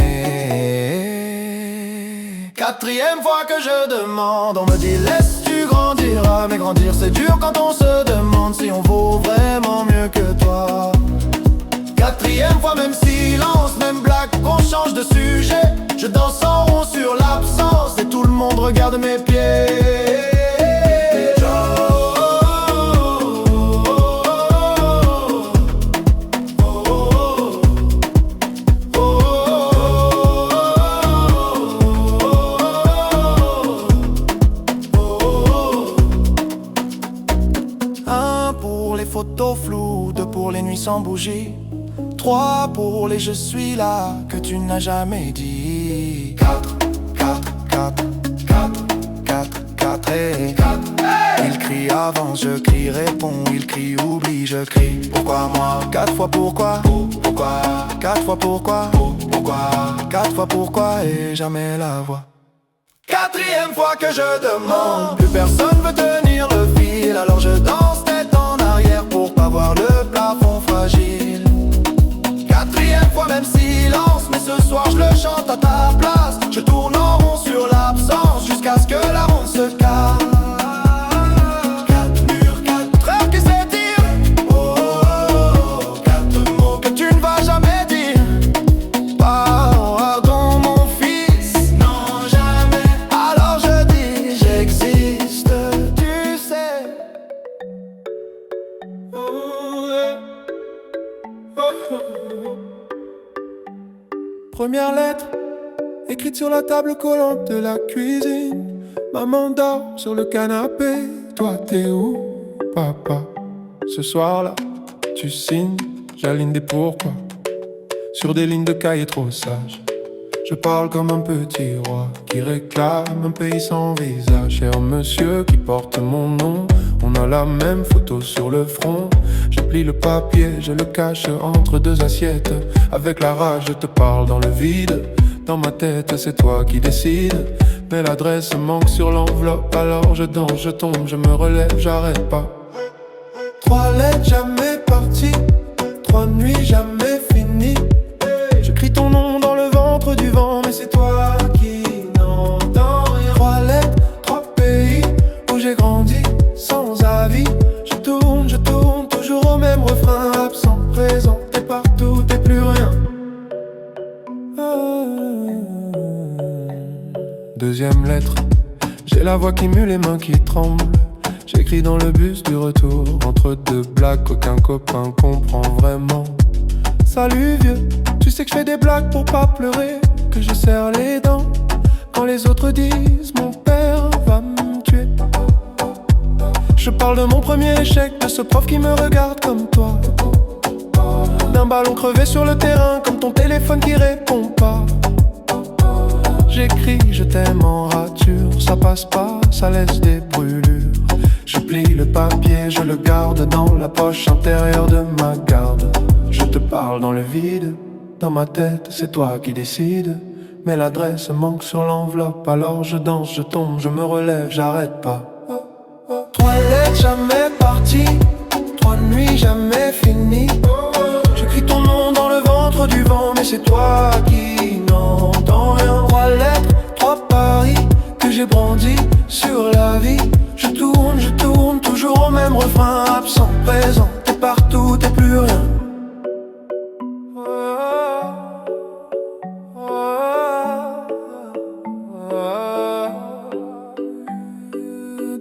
4e fois que je demande, on me dit laisse tu grandiras. Mais grandir c'est dur quand on se demande si on vaut vraiment mieux que toi. 4e fois, même silence, même blague, qu'on change de sujet. Je danse en rond sur l'absence et tout le monde regarde mes pieds. Photos floues, 2 pour les nuits sans bougie. 3 pour les je suis là que tu n'as jamais dit. 4, 4, 4, 4, 4, 4 et 4. Il crie avance, je crie réponds. Il crie oublie, je crie pourquoi moi? 4 fois pourquoi? Pourquoi? 4 fois pourquoi? Pourquoi? 4 fois pourquoi et jamais la voix. 4e fois que je demande, plus personne veut tenir le fil. Alors je danse tête en arrière pour pas voir le plafond fragile. 4e fois, même silence, mais ce soir je le chante à ta place. Je tourne en rond sur l'absence jusqu'à ce que la ronde se casse. 4 murs, 4 heures qui s'étirent. Oh, oh, oh, 4 mots que tu ne vas jamais dire. Pardon mon fils, non jamais. Alors je dis j'existe, tu sais. Oh, yeah. Oh, oh, oh. Première lettre, écrite sur la table collante de la cuisine. Maman dort sur le canapé. Toi t'es où, papa? Ce soir-là, tu signes, j'aligne des pourquoi sur des lignes de cahier trop sages. Je parle comme un petit roi qui réclame un pays sans visage. Cher monsieur qui porte mon nom, on a la même photo sur le front. Je plie le papier, je le cache entre 2 assiettes. Avec la rage, je te parle dans le vide. Dans ma tête, c'est toi qui décides. Mais l'adresse manque sur l'enveloppe. Alors je danse, je tombe, je me relève, j'arrête pas. 3 lettres jamais parties, 3 nuits jamais finies. Je crie ton nom dans le ventre du vent, mais c'est toi qui n'entends rien. 3 lettres, 3 pays où j'ai grandi sans avis. Je tourne, toujours au même refrain. Absent, présent, t'es partout, t'es plus rien. 2e lettre, j'ai la voix qui mue, les mains qui tremblent. J'écris dans le bus du retour, entre 2 blagues qu'aucun copain comprend vraiment. Salut vieux, tu sais que je fais des blagues pour pas pleurer, que je serre les dents quand les autres disent mon père va me tuer. Je parle de mon premier échec, de ce prof qui me regarde comme toi, d'un ballon crevé sur le terrain, comme ton téléphone qui répond pas. J'écris je t'aime en rature, ça passe pas, ça laisse des brûlures. Je plie le papier, je le garde dans la poche intérieure de ma garde. Je te parle dans le vide, dans ma tête c'est toi qui décides. mais l'adresse manque sur l'enveloppe. Alors je danse, je tombe, je me relève, j'arrête pas. 3 lettres jamais parties, 3 nuits jamais finies. J'écris ton nom dans le ventre du vent, mais c'est toi qui n'entends rien. 3 lettres, 3 paris que j'ai brandis sur la vie. Je tourne, toujours au même refrain. Absent, présent, t'es partout, t'es plus rien.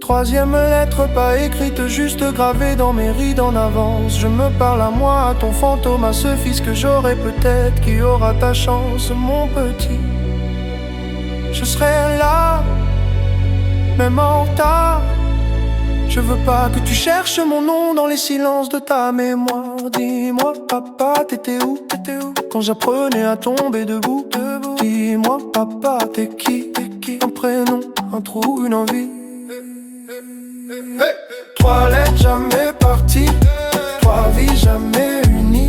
Troisième lettre pas écrite, juste gravée dans mes rides en avance. Je me parle à moi, à ton fantôme, à ce fils que j'aurai peut-être, qui aura ta chance, mon petit. Je serai là, même en retard. Je veux pas que tu cherches mon nom dans les silences de ta mémoire. Dis-moi papa, t'étais où quand j'apprenais à tomber debout. Dis-moi papa, t'es qui? Un prénom, un trou, une envie. 3 lettres jamais parties, 3 vies jamais unies.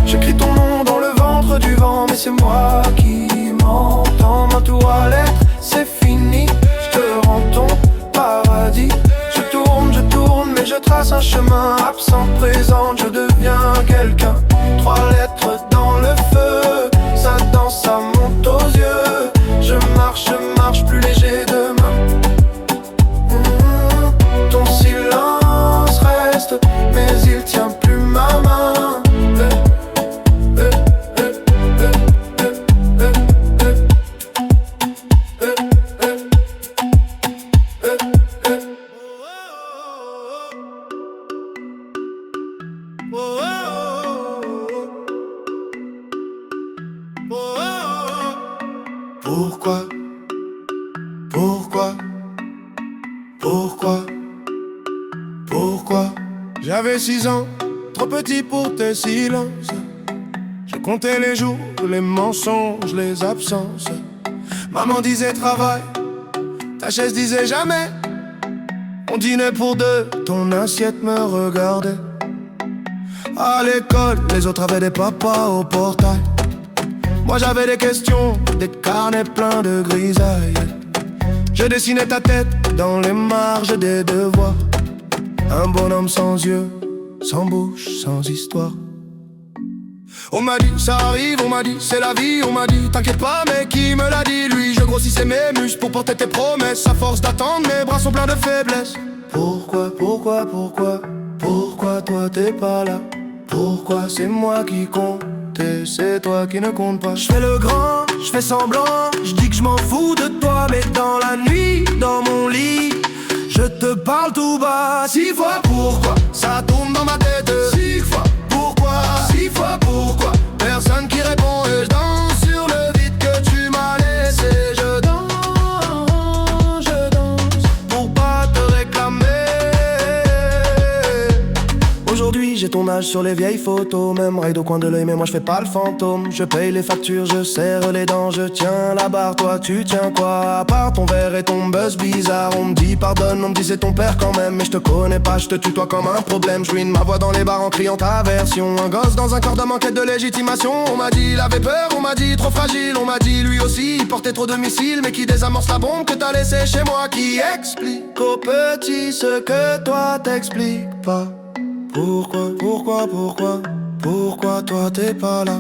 J'écris ton nom dans le ventre du vent, mais c'est moi qui m'entends. Ma 3 lettres, c'est fini, je te rends ton paradis. Je tourne, mais je trace un chemin. Absent, présent, je deviens quelqu'un. 3 lettres dans le feu, ça danse, ça monte aux yeux. Je marche plus léger demain. Ton silence reste, mais il tient plus ma main. Pourquoi j'avais 6 ans, trop petit pour tes silences. Je comptais les jours, les mensonges, les absences. Maman disait travail, ta chaise disait jamais. On dînait pour 2, ton assiette me regardait. À l'école, les autres avaient des papas au portail. Moi j'avais des questions, des carnets pleins de grisailles. Je dessinais ta tête dans les marges des devoirs. Un bonhomme sans yeux, sans bouche, sans histoire. On m'a dit ça arrive, on m'a dit c'est la vie. On m'a dit t'inquiète pas, mais qui me l'a dit lui? Je grossissais mes muscles pour porter tes promesses. À force d'attendre, mes bras sont pleins de faiblesse. Pourquoi toi t'es pas là? Pourquoi c'est moi qui compte et c'est toi qui ne compte pas? Je fais le grand, je fais semblant, je dis que je m'en fous de toi. Mais dans la nuit, dans mon lit, je te parle tout bas. 6 fois pourquoi, ça tourne dans ma tête. 6 fois pourquoi, 6 fois pourquoi. Personne qui répond et je danse sur le vide que tu m'as laissé. Je danse pour pas te réclamer. Aujourd'hui j'ai ton âge sur les vieilles photos. Même ride au coin de l'œil mais moi je fais pas le fantôme. Je paye les factures, je serre les dents. Je tiens la barre, toi tu tiens quoi? À part ton verre et ton buzz bizarre. On me dit pardonne, on me dit c'est ton père quand même. Mais je te connais pas, je te tutoie comme un problème. Je ruine ma voix dans les bars en criant ta version. Un gosse dans un corps d'homme en quête de légitimation. On m'a dit il avait peur, on m'a dit trop fragile. On m'a dit lui aussi il portait trop de missiles. Mais qui désamorce la bombe que t'as laissée chez moi? Qui explique aux petits ce que toi t'expliques pas? Pourquoi toi t'es pas là?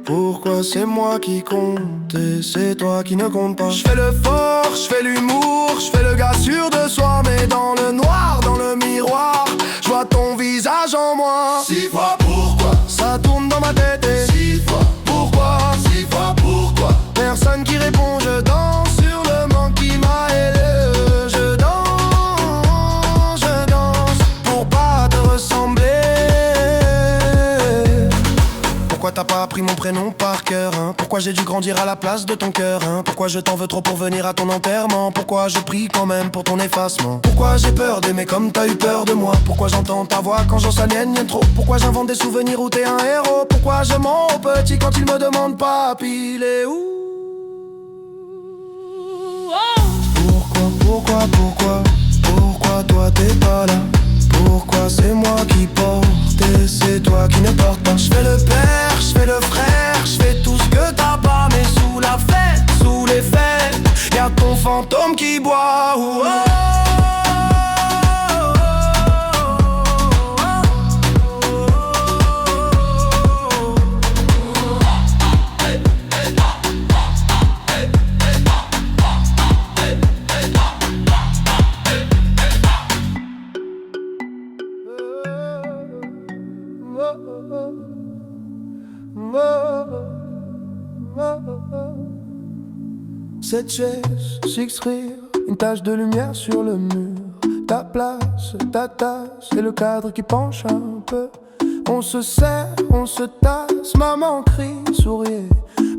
Pourquoi c'est moi qui compte et c'est toi qui ne compte pas? Je fais le fort, je fais l'humour, je fais le gars sûr de soi. Mais dans le noir, dans le miroir, je vois ton visage en moi. 6 fois pourquoi, ça tourne dans ma tête. Et 6 fois pourquoi, 6 fois pourquoi. Personne qui répond, je danse sur le manque qui m'a aidé. Je danse pour pas te ressembler. Pourquoi t'as pas appris mon prénom par cœur, hein? Pourquoi j'ai dû grandir à la place de ton cœur, hein? Pourquoi je t'en veux trop pour venir à ton enterrement? Pourquoi je prie quand même pour ton effacement? Pourquoi j'ai peur d'aimer comme t'as eu peur de moi? Pourquoi j'entends ta voix quand j'en s'aliène trop? Pourquoi j'invente des souvenirs où t'es un héros? Pourquoi je mens au petit quand il me demande papi, il est où? Pourquoi toi t'es pas là? Pourquoi c'est moi qui porte et c'est toi qui ne porte pas? Je fais le père, je fais le frère, je fais tout ce que t'as pas. Mais sous la fête fantôme qui boit. Oh, oh. Cette chaise, six rire, une tache de lumière sur le mur. Ta place, ta tasse et le cadre qui penche un peu. On se serre, on se tasse, maman crie, souriez.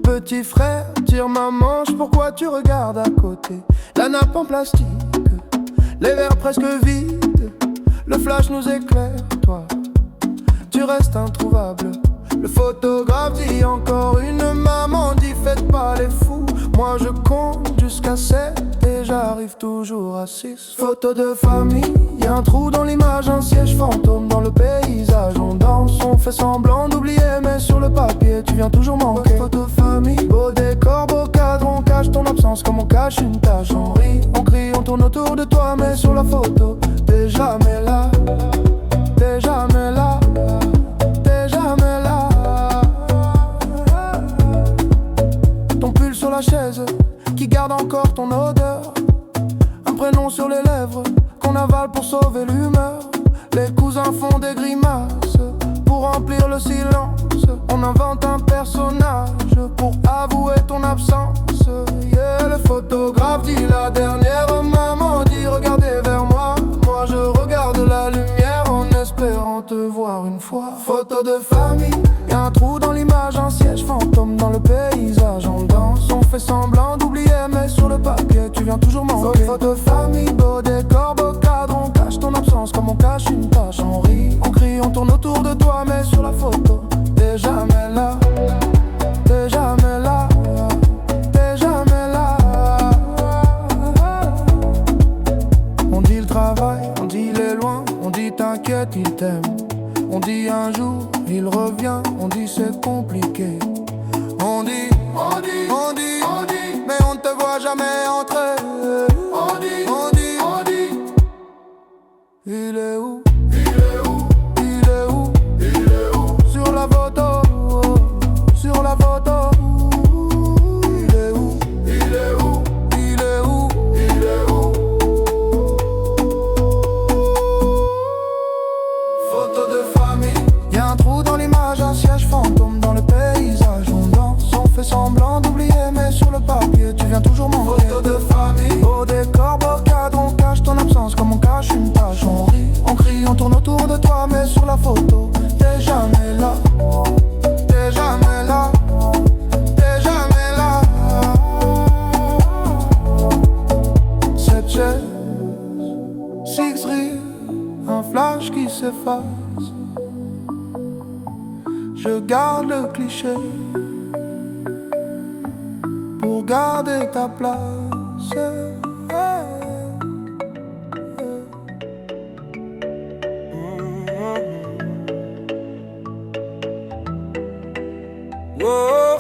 Petit frère, tire ma manche, pourquoi tu regardes à côté? La nappe en plastique, les verres presque vides. Le flash nous éclaire, toi, tu restes introuvable. Le photographe dit encore une, maman dit faites pas les fous. Moi je compte jusqu'à 7 et j'arrive toujours à 6. Photo de famille, y'a un trou dans l'image, un siège fantôme dans le paysage. On danse, on fait semblant d'oublier, mais sur le papier tu viens toujours manquer. Photo famille, beau décor, beau cadre, on cache ton absence comme on cache une tache. On rit, on crie, on tourne autour de toi, mais sur la photo t'es jamais là, t'es jamais là, t'es jamais là. Ton pull sur la chaise qui garde encore ton odeur, un prénom sur les lèvres qu'on avale pour sauver l'humeur. Les cousins font des grimaces pour remplir le silence. On invente un personnage pour avouer ton absence. Yeah, le photographe dit la dernière, maman dit regardez vers moi. Moi je regarde la lumière en espérant te voir une fois. Photo de famille, y'a un trou dans l'image, un siège fantôme dans le paysage. On danse, on fait semblant d'oublier, mais sur le papier tu viens toujours manquer. Photo de famille, beau décor, beau cadre, on cache ton absence comme on cache une tache. On rit, on crie, on tourne autour de toi, mais sur la photo t'es jamais là, t'es jamais là, t'es jamais là. On dit le travail, on dit les loin, on dit t'inquiète il t'aime. On dit un jour il revient, on dit c'est compliqué. On dit, on dit, on dit, on dit, mais on ne te voit jamais entrer. On dit, on dit, on dit, il est où? Il est où? Il est où? Il est où? Sur la photo, sur la photo. Il est où? Il est où? Il est où? Il est où? Photo de famille, y'a un trou dans l'image, un siège fantôme dans le paysage. On danse, on fait semblant d'oublier, mais sur le papier tu viens toujours manquer. Photo de famille, beau décor, beau cadre, on cache ton absence comme on cache une tache. On rit, on crie, on tourne autour de toi, mais sur la photo t'es jamais là, t'es jamais là, t'es jamais là. Cette chaise, six rires, un flash qui s'efface. Je garde le cliché pour garder ta place. Oh,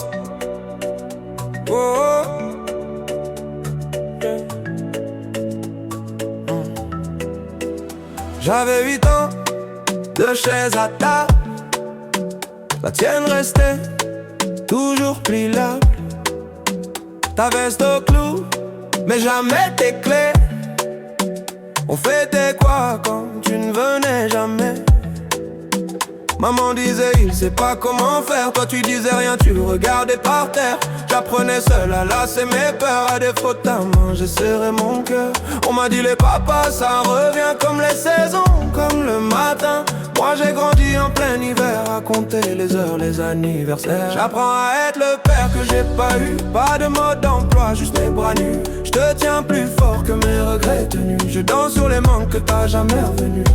oh, yeah. J'avais 8 ans, 2 chaises à table. La tienne restait toujours pliable. Ta veste au clou, mais jamais tes clés. On fêtait quoi quand tu ne venais jamais? Maman disait il sait pas comment faire. Toi tu disais rien, tu regardais par terre. J'apprenais seul à lasser mes peurs. À défaut de ta main, j'ai serré mon cœur. On m'a dit les papas, ça revient comme les saisons, comme le matin. Moi j'ai grandi en plein hiver, à compter les heures, les anniversaires. J'apprends à être le père que j'ai pas eu. Pas de mode d'emploi, juste mes bras nus. Je te tiens plus fort que mes regrets tenus. Je danse sur les manques que t'as jamais revenus.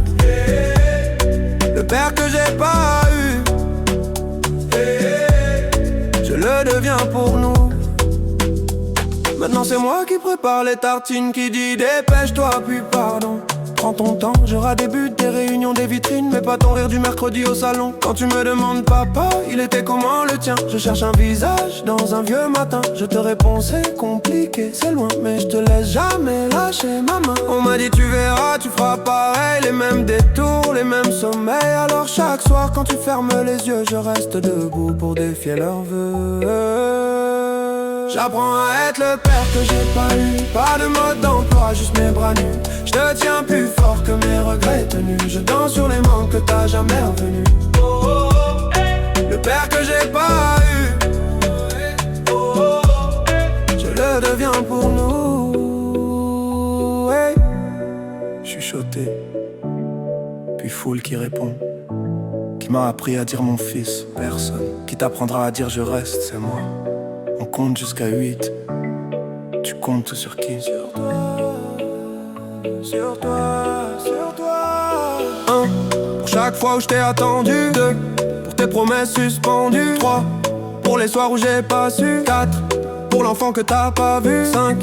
Le père que j'ai pas eu, je le deviens pour nous. Maintenant c'est moi qui prépare les tartines, qui dit dépêche-toi puis pardon. prends ton temps. J'aurai des buts, des réunions, des vitrines, mais pas ton rire du mercredi au salon. Quand tu me demandes papa, il était comment le tien? Je cherche un visage dans un vieux matin. Je te réponds c'est compliqué, c'est loin, mais je te laisse jamais lâcher ma main. On m'a dit tu verras, tu feras pareil, les mêmes détours, les mêmes sommeils. Alors chaque soir quand tu fermes les yeux, je reste debout pour défier leurs vœux. J'apprends à être le père que j'ai pas eu. Pas de mode d'emploi, juste mes bras nus. Je te tiens plus fort que mes regrets tenus. Je danse sur les manques que t'as jamais revenus. Le père que j'ai pas eu, je le deviens pour nous. Chuchoté, puis foule qui répond. Qui m'a appris à dire mon fils, personne. Qui t'apprendra à dire je reste, c'est moi. On compte jusqu'à 8. Tu comptes sur qui? Sur toi, sur toi, sur toi. 1. Pour chaque fois où je t'ai attendu. 2. Pour tes promesses suspendues. 3. Pour les soirs où j'ai pas su. 4. Pour l'enfant que t'as pas vu. 5.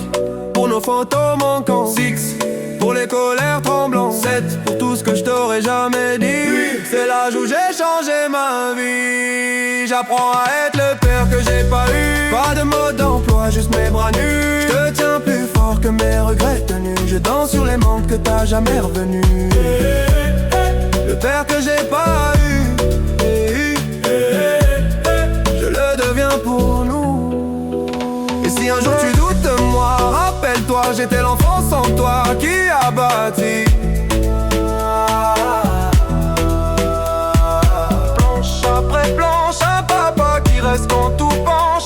Pour nos photos manquantes. 6. Pour les colères tremblantes. 7. Pour tout ce que je t'aurais jamais dit. 8. C'est l'âge où j'ai changé ma vie. J'apprends à être le père que j'ai pas eu. Pas de mode d'emploi, juste mes bras nus. Je te tiens plus fort que mes regrets tenus. Je danse sur les manques que t'as jamais revenus. Le père que j'ai pas eu, je le deviens pour nous. Et si un jour tu doutes de moi, rappelle-toi, j'étais l'enfant sans toi qui a bâti. Planche après planche, un papa qui reste quand tout penche.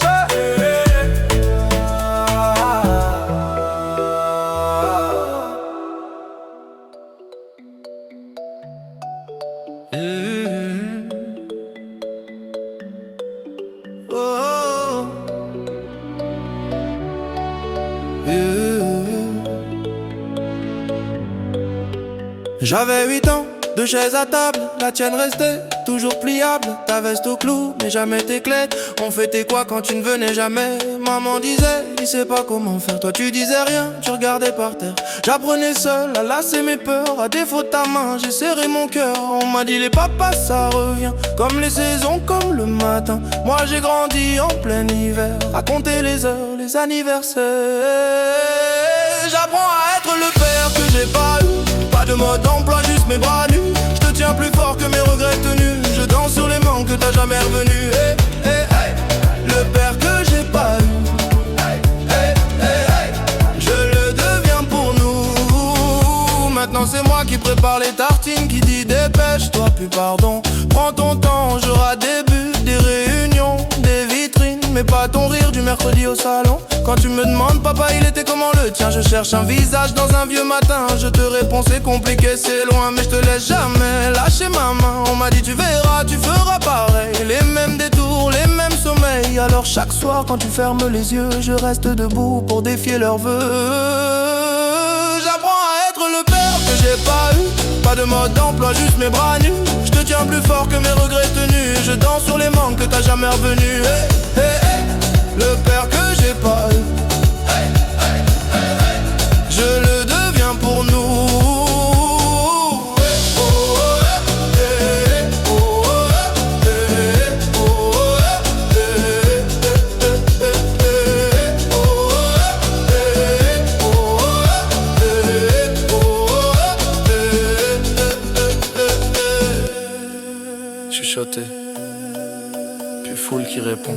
J'avais 8 ans, 2 chaises à table, la tienne restait toujours pliable. Ta veste au clou, mais jamais tes clés. On fêtait quoi quand tu ne venais jamais? Maman disait, il sait pas comment faire. Toi tu disais rien, tu regardais par terre. J'apprenais seul à lasser mes peurs. À défaut de ta main, j'ai serré mon cœur. On m'a dit les papas ça revient, comme les saisons, comme le matin. Moi j'ai grandi en plein hiver, à compter les heures, les anniversaires. J'apprends à être le père que j'ai pas eu. Pas de mode d'emploi, juste mes bras nus. Je te tiens plus fort que mes regrets tenus. Je danse sur les manques que t'as jamais revenus. Le père que j'ai pas eu, je le deviens pour nous. Maintenant c'est moi qui prépare les tartines, qui dit dépêche-toi, puis pardon. Prends ton temps, j'aurai des buts, des réunions, des vitrines, mais pas ton rire du mercredi au salon. Quand tu me demandes papa il était comment le tien, je cherche un visage dans un vieux matin. Je te réponds c'est compliqué, c'est loin, mais je te laisse jamais lâcher ma main. On m'a dit tu verras, tu feras pareil, les mêmes détours, les mêmes sommeils. Alors chaque soir quand tu fermes les yeux, je reste debout pour défier leurs vœux. J'apprends à être le père que j'ai pas eu. Pas de mode d'emploi, juste mes bras nus. Je te tiens plus fort que mes regrets tenus. Je danse sur les manques que t'as jamais revenus. Le père que j'ai pas eu, je le deviens pour nous. Chuchoté, puis foule qui répond.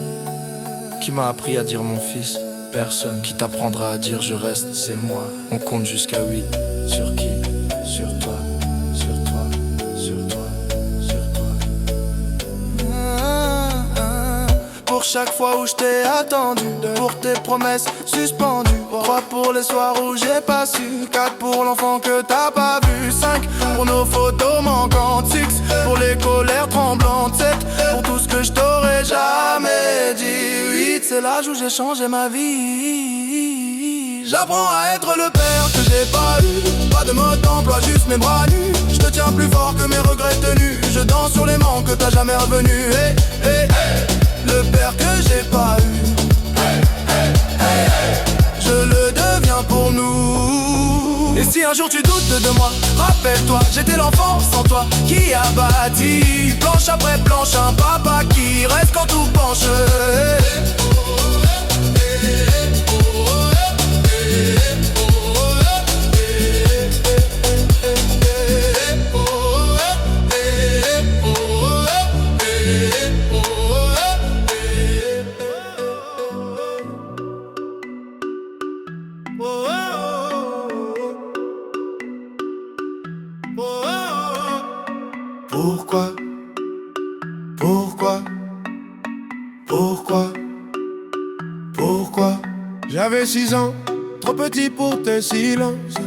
Qui m'a appris à dire mon fils? Personne. Qui t'apprendra à dire je reste, c'est moi. On compte jusqu'à 8. Sur qui? Sur toi, sur toi, sur toi, sur toi. Pour chaque fois où je t'ai attendu, pour tes promesses suspendues. 3 pour les soirs où j'ai pas su. 4 pour l'enfant que t'as pas vu. 5 pour nos photos manquantes. 6 pour les colères tremblantes. 7 pour tout ce que je t'aurais jamais dit. 8 c'est l'âge où j'ai changé ma vie. J'apprends à être le père que j'ai pas eu. Pas de mode d'emploi, juste mes bras nus. Je te tiens plus fort que mes regrets tenus. Je danse sur les manques que t'as jamais revenus. Le père que j'ai pas eu, je le deviens pour nous. Et si Si un jour tu doutes de moi, rappelle-toi, j'étais l'enfant sans toi qui a bâti planche après planche un papa qui reste quand tout penche. Pourquoi, pourquoi, pourquoi, pourquoi? J'avais 6 ans, trop petit pour tes silences.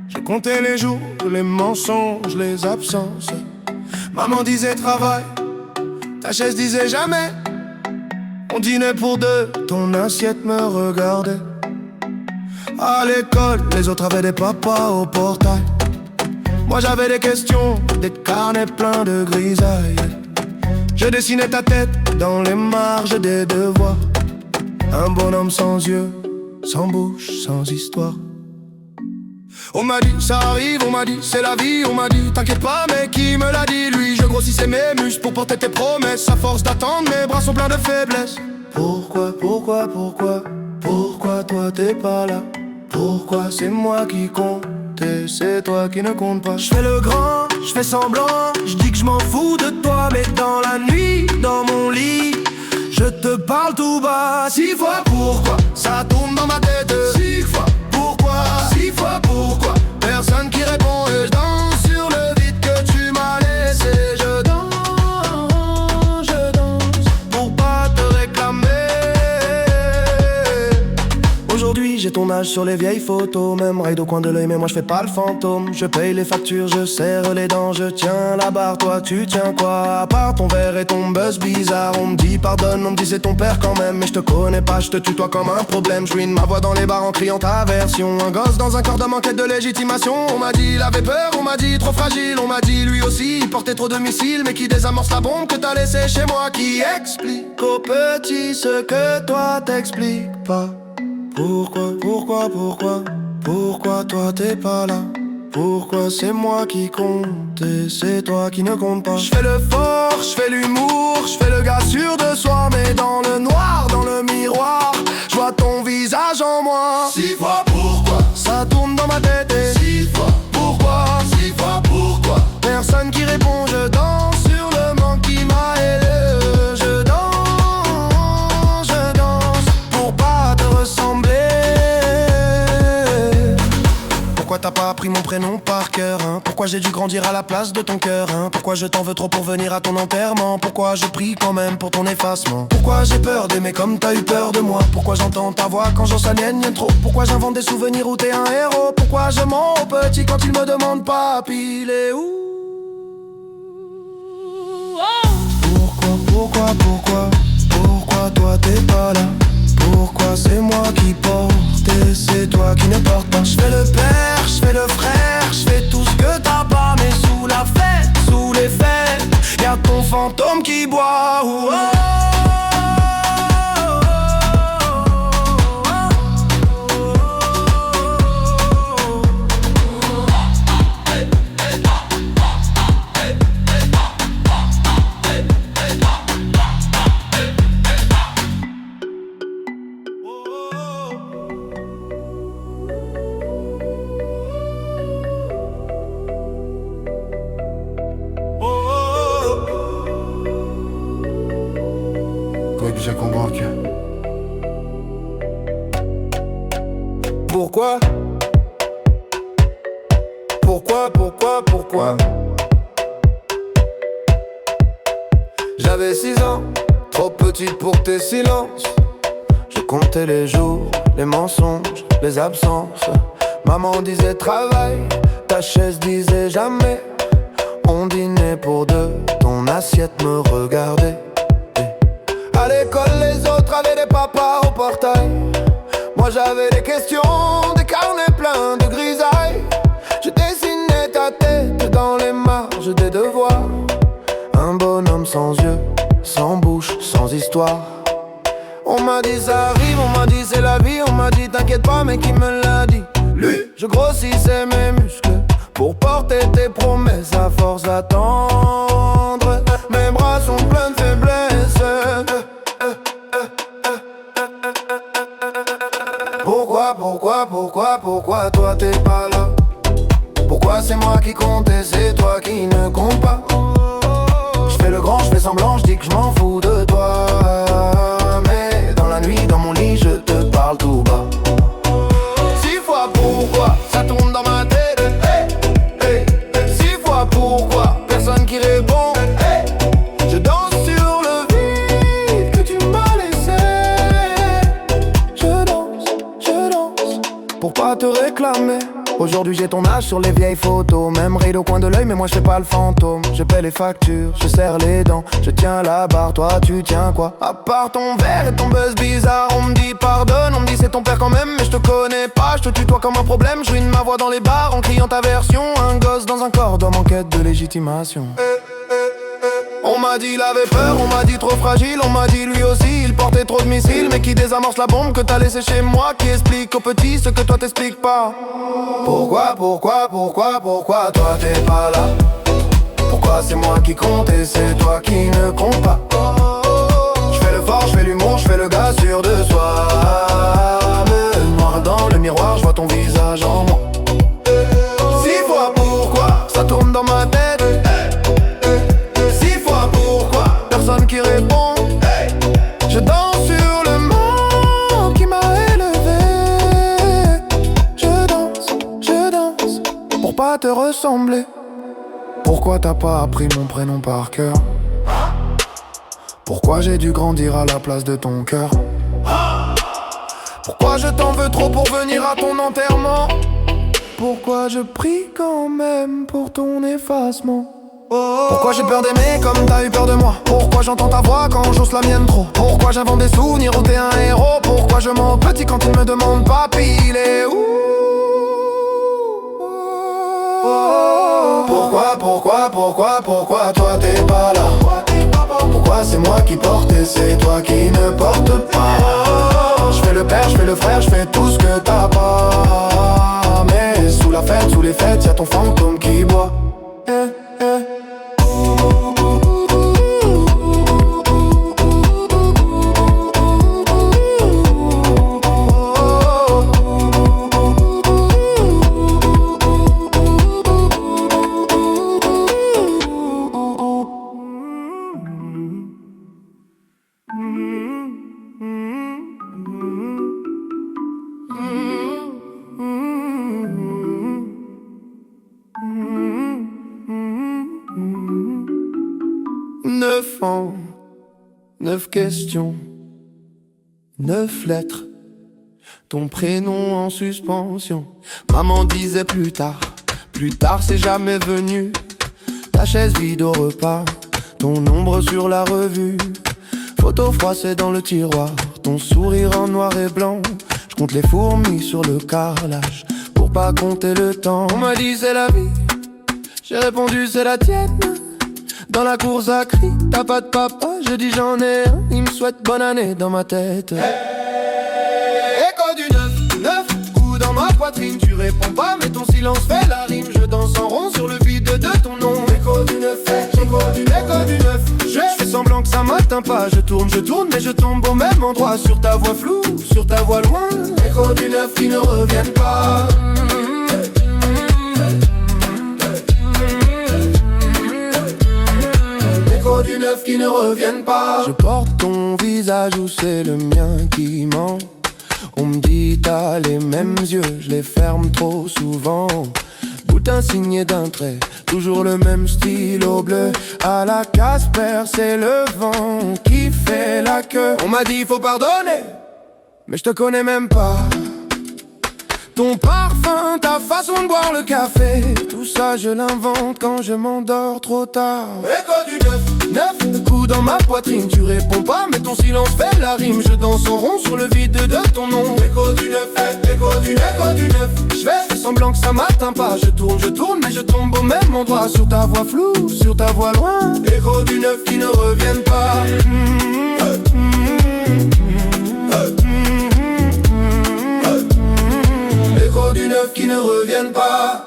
Je comptais les jours, les mensonges, les absences. Maman disait travail, ta chaise disait jamais. On dînait pour deux, ton assiette me regardait. À l'école, les autres avaient des papas au portail. Moi j'avais des questions, des carnets pleins de grisailles. Je dessinais ta tête dans les marges des devoirs. Un bonhomme sans yeux, sans bouche, sans histoire. On m'a dit ça arrive, on m'a dit c'est la vie, on m'a dit t'inquiète pas mais qui me l'a dit lui? Je grossissais mes muscles pour porter tes promesses. À force d'attendre mes bras sont pleins de faiblesse. Pourquoi, pourquoi, pourquoi, pourquoi toi t'es pas là? Pourquoi c'est moi qui compte et c'est toi qui ne compte pas? Je fais le grand, je fais semblant, je dis que je m'en fous de toi. Mais dans la nuit, dans mon lit, je te parle tout bas. 6 fois pourquoi, ça tourne dans ma tête. 6 fois pourquoi, 6 fois pourquoi, personne qui répond et je danse sur le vide que tu m'as laissé. Je danse pour pas te réclamer. Aujourd'hui j'ai ton âge sur les vieilles photos. Même raid au coin de l'œil mais moi je fais pas le fantôme. Je paye les factures, je serre les dents. Je tiens la barre, toi tu tiens quoi? À part ton verre et ton buzz bizarre. On me dit pardonne, on me dit c'est ton père quand même. Mais je te connais pas, je te tutoie comme un problème. Je ruine ma voix dans les bars en criant ta version. Un gosse dans un corps d'homme en quête de légitimation. On m'a dit il avait peur, on m'a dit trop fragile. On m'a dit lui aussi il portait trop de missiles. Mais qui désamorce la bombe que t'as laissée chez moi? Qui explique aux petits ce que toi t'expliques pas? Pourquoi, pourquoi, pourquoi, pourquoi toi t'es pas là? Pourquoi c'est moi qui compte et c'est toi qui ne compte pas? Je fais le fort, je fais l'humour, je fais le gars sûr de soi. Mais dans le noir, dans le miroir, je vois ton visage en moi. 6 fois pourquoi, ça tourne dans ma tête. Et 6 fois pourquoi, 6 fois pourquoi, personne qui répond. Je danse sur le manque qui m'a aidé. Je danse pour pas te ressembler. Pourquoi t'as pas appris mon prénom par cœur, hein? Pourquoi j'ai dû grandir à la place de ton cœur, hein? Pourquoi je t'en veux trop pour venir à ton enterrement? Pourquoi je prie quand même pour ton effacement? Pourquoi j'ai peur d'aimer comme t'as eu peur de moi? Pourquoi j'entends ta voix quand j'en s'aliène trop? Pourquoi j'invente des souvenirs où t'es un héros? Pourquoi je mens au petit quand il me demande papi, il est où? Pourquoi, pourquoi, pourquoi toi t'es pas là? Pourquoi c'est moi qui porte et c'est toi qui ne porte pas? Je fais le père, je fais le frère, je fais tout ce que t'as pas. Mais sous la fête, sous les fêtes, y'a ton fantôme qui boit. Oh, oh. J'ai convaincu. Pourquoi? Pourquoi, pourquoi, pourquoi? J'avais 6 ans, trop petite pour tes silences. Je comptais les jours, les mensonges, les absences. Maman disait travail, ta chaise disait jamais. On dînait pour deux, ton assiette me regardait. À l'école, les autres avaient des papas au portail. Moi j'avais des questions, des carnets pleins de grisailles. Je dessinais ta tête dans les marges des devoirs. Un bonhomme sans yeux, sans bouche, sans histoire. On m'a dit ça arrive, on m'a dit c'est la vie. On m'a dit t'inquiète pas mais qui me l'a dit? lui. Je grossissais mes muscles pour porter tes promesses à force d'attendre. Mes bras sont pleins de faiblesse. Pourquoi toi t'es pas là? Pourquoi c'est moi qui compte et c'est toi qui ne compte pas? Je fais le grand, je fais semblant, je dis que je m'en fous de toi. Mais dans la nuit, dans mon lit, je te parle tout bas. 6 fois pourquoi, ça tourne dans ma tête. Hey, hey. 6 fois pourquoi, personne qui répond. Hey. Je danse sur le vide que tu m'as laissé. Je danse, pour pas te réclamer. Aujourd'hui j'ai ton âge sur les vieilles photos. Même ride au coin de l'œil mais moi je fais pas le fantôme. Je paie les factures, je serre les dents. Je tiens la barre, toi tu tiens quoi? À part ton verre et ton buzz bizarre. On me dit pardonne, on me dit c'est ton père quand même. Mais je te connais pas, je te tutoie comme un problème. Je ruine ma voix dans les bars en criant ta version. Un gosse dans un corps d'homme en quête de légitimation. On m'a dit il avait peur, on m'a dit trop fragile. On m'a dit lui aussi il portait trop de missiles. Mais qui désamorce la bombe que t'as laissée chez moi? Qui explique aux petits ce que toi t'expliques pas? Pourquoi toi t'es pas là? Pourquoi c'est moi qui compte et c'est toi qui ne compte pas? Je fais le fort, je fais l'humour, je fais le gars sûr de soi. Me noir dans le miroir, je vois ton visage en moi. 6 fois pourquoi, ça tourne dans ma tête. Personne qui répond. Hey. Je danse sur le monde qui m'a élevé. Je danse pour pas te ressembler. Pourquoi t'as pas appris mon prénom par cœur? Pourquoi j'ai dû grandir à la place de ton cœur? Pourquoi je t'en veux trop pour venir à ton enterrement? Pourquoi je prie quand même pour ton effacement? Pourquoi j'ai peur d'aimer comme t'as eu peur de moi? Pourquoi j'entends ta voix quand j'ose la mienne trop? Pourquoi j'invente des souvenirs où t'es un héros? Pourquoi je mens petit quand il me demande papi il est où? Pourquoi toi t'es pas là? Pourquoi c'est moi qui porte et c'est toi qui ne porte pas? Je fais le père, je fais le frère, je fais tout ce que t'as pas. Mais sous la fête, sous les fêtes, y'a ton fantôme qui boit. Neuf ans, 9 questions, 9 lettres, ton prénom en suspension. Maman disait plus tard c'est jamais venu. Ta chaise vide au repas, ton ombre sur la revue. Photo froissée dans le tiroir, ton sourire en noir et blanc. Je compte les fourmis sur le carrelage pour pas compter le temps. On m'a dit c'est la vie, j'ai répondu c'est la tienne. Dans la course à cri, t'as pas de papa, je dis j'en ai un. Il me souhaite bonne année dans ma tête. Écho du 9 coups dans ma poitrine. Tu réponds pas mais ton silence fait la rime. Je danse en rond sur le vide de ton nom. Écho du 9, écho du 9. Je fais semblant que ça m'atteint pas. Je tourne mais je tombe au même endroit. Sur ta voix floue, sur ta voix loin. Écho du 9 qui ne reviennent pas. Du 9 qui ne reviennent pas. Je porte ton visage ou c'est le mien qui ment. On me dit t'as les mêmes yeux, je les ferme trop souvent. Boutin signé d'un trait, toujours le même stylo bleu. À la Casper, c'est le vent qui fait la queue. On m'a dit faut pardonner, mais je te connais même pas. Ton parfum, ta façon de boire le café, tout ça je l'invente quand je m'endors trop tard. Écho du 9 coups dans ma poitrine. Tu réponds pas mais ton silence fait la rime. Je danse en rond sur le vide de ton nom. Écho du 9, écho du 9. Je fais semblant que ça m'atteint pas. Je tourne mais je tombe au même endroit. Sur ta voix floue, sur ta voix loin. Écho du 9 qui ne reviennent pas. Écho du 9 neuf qui ne reviennent pas.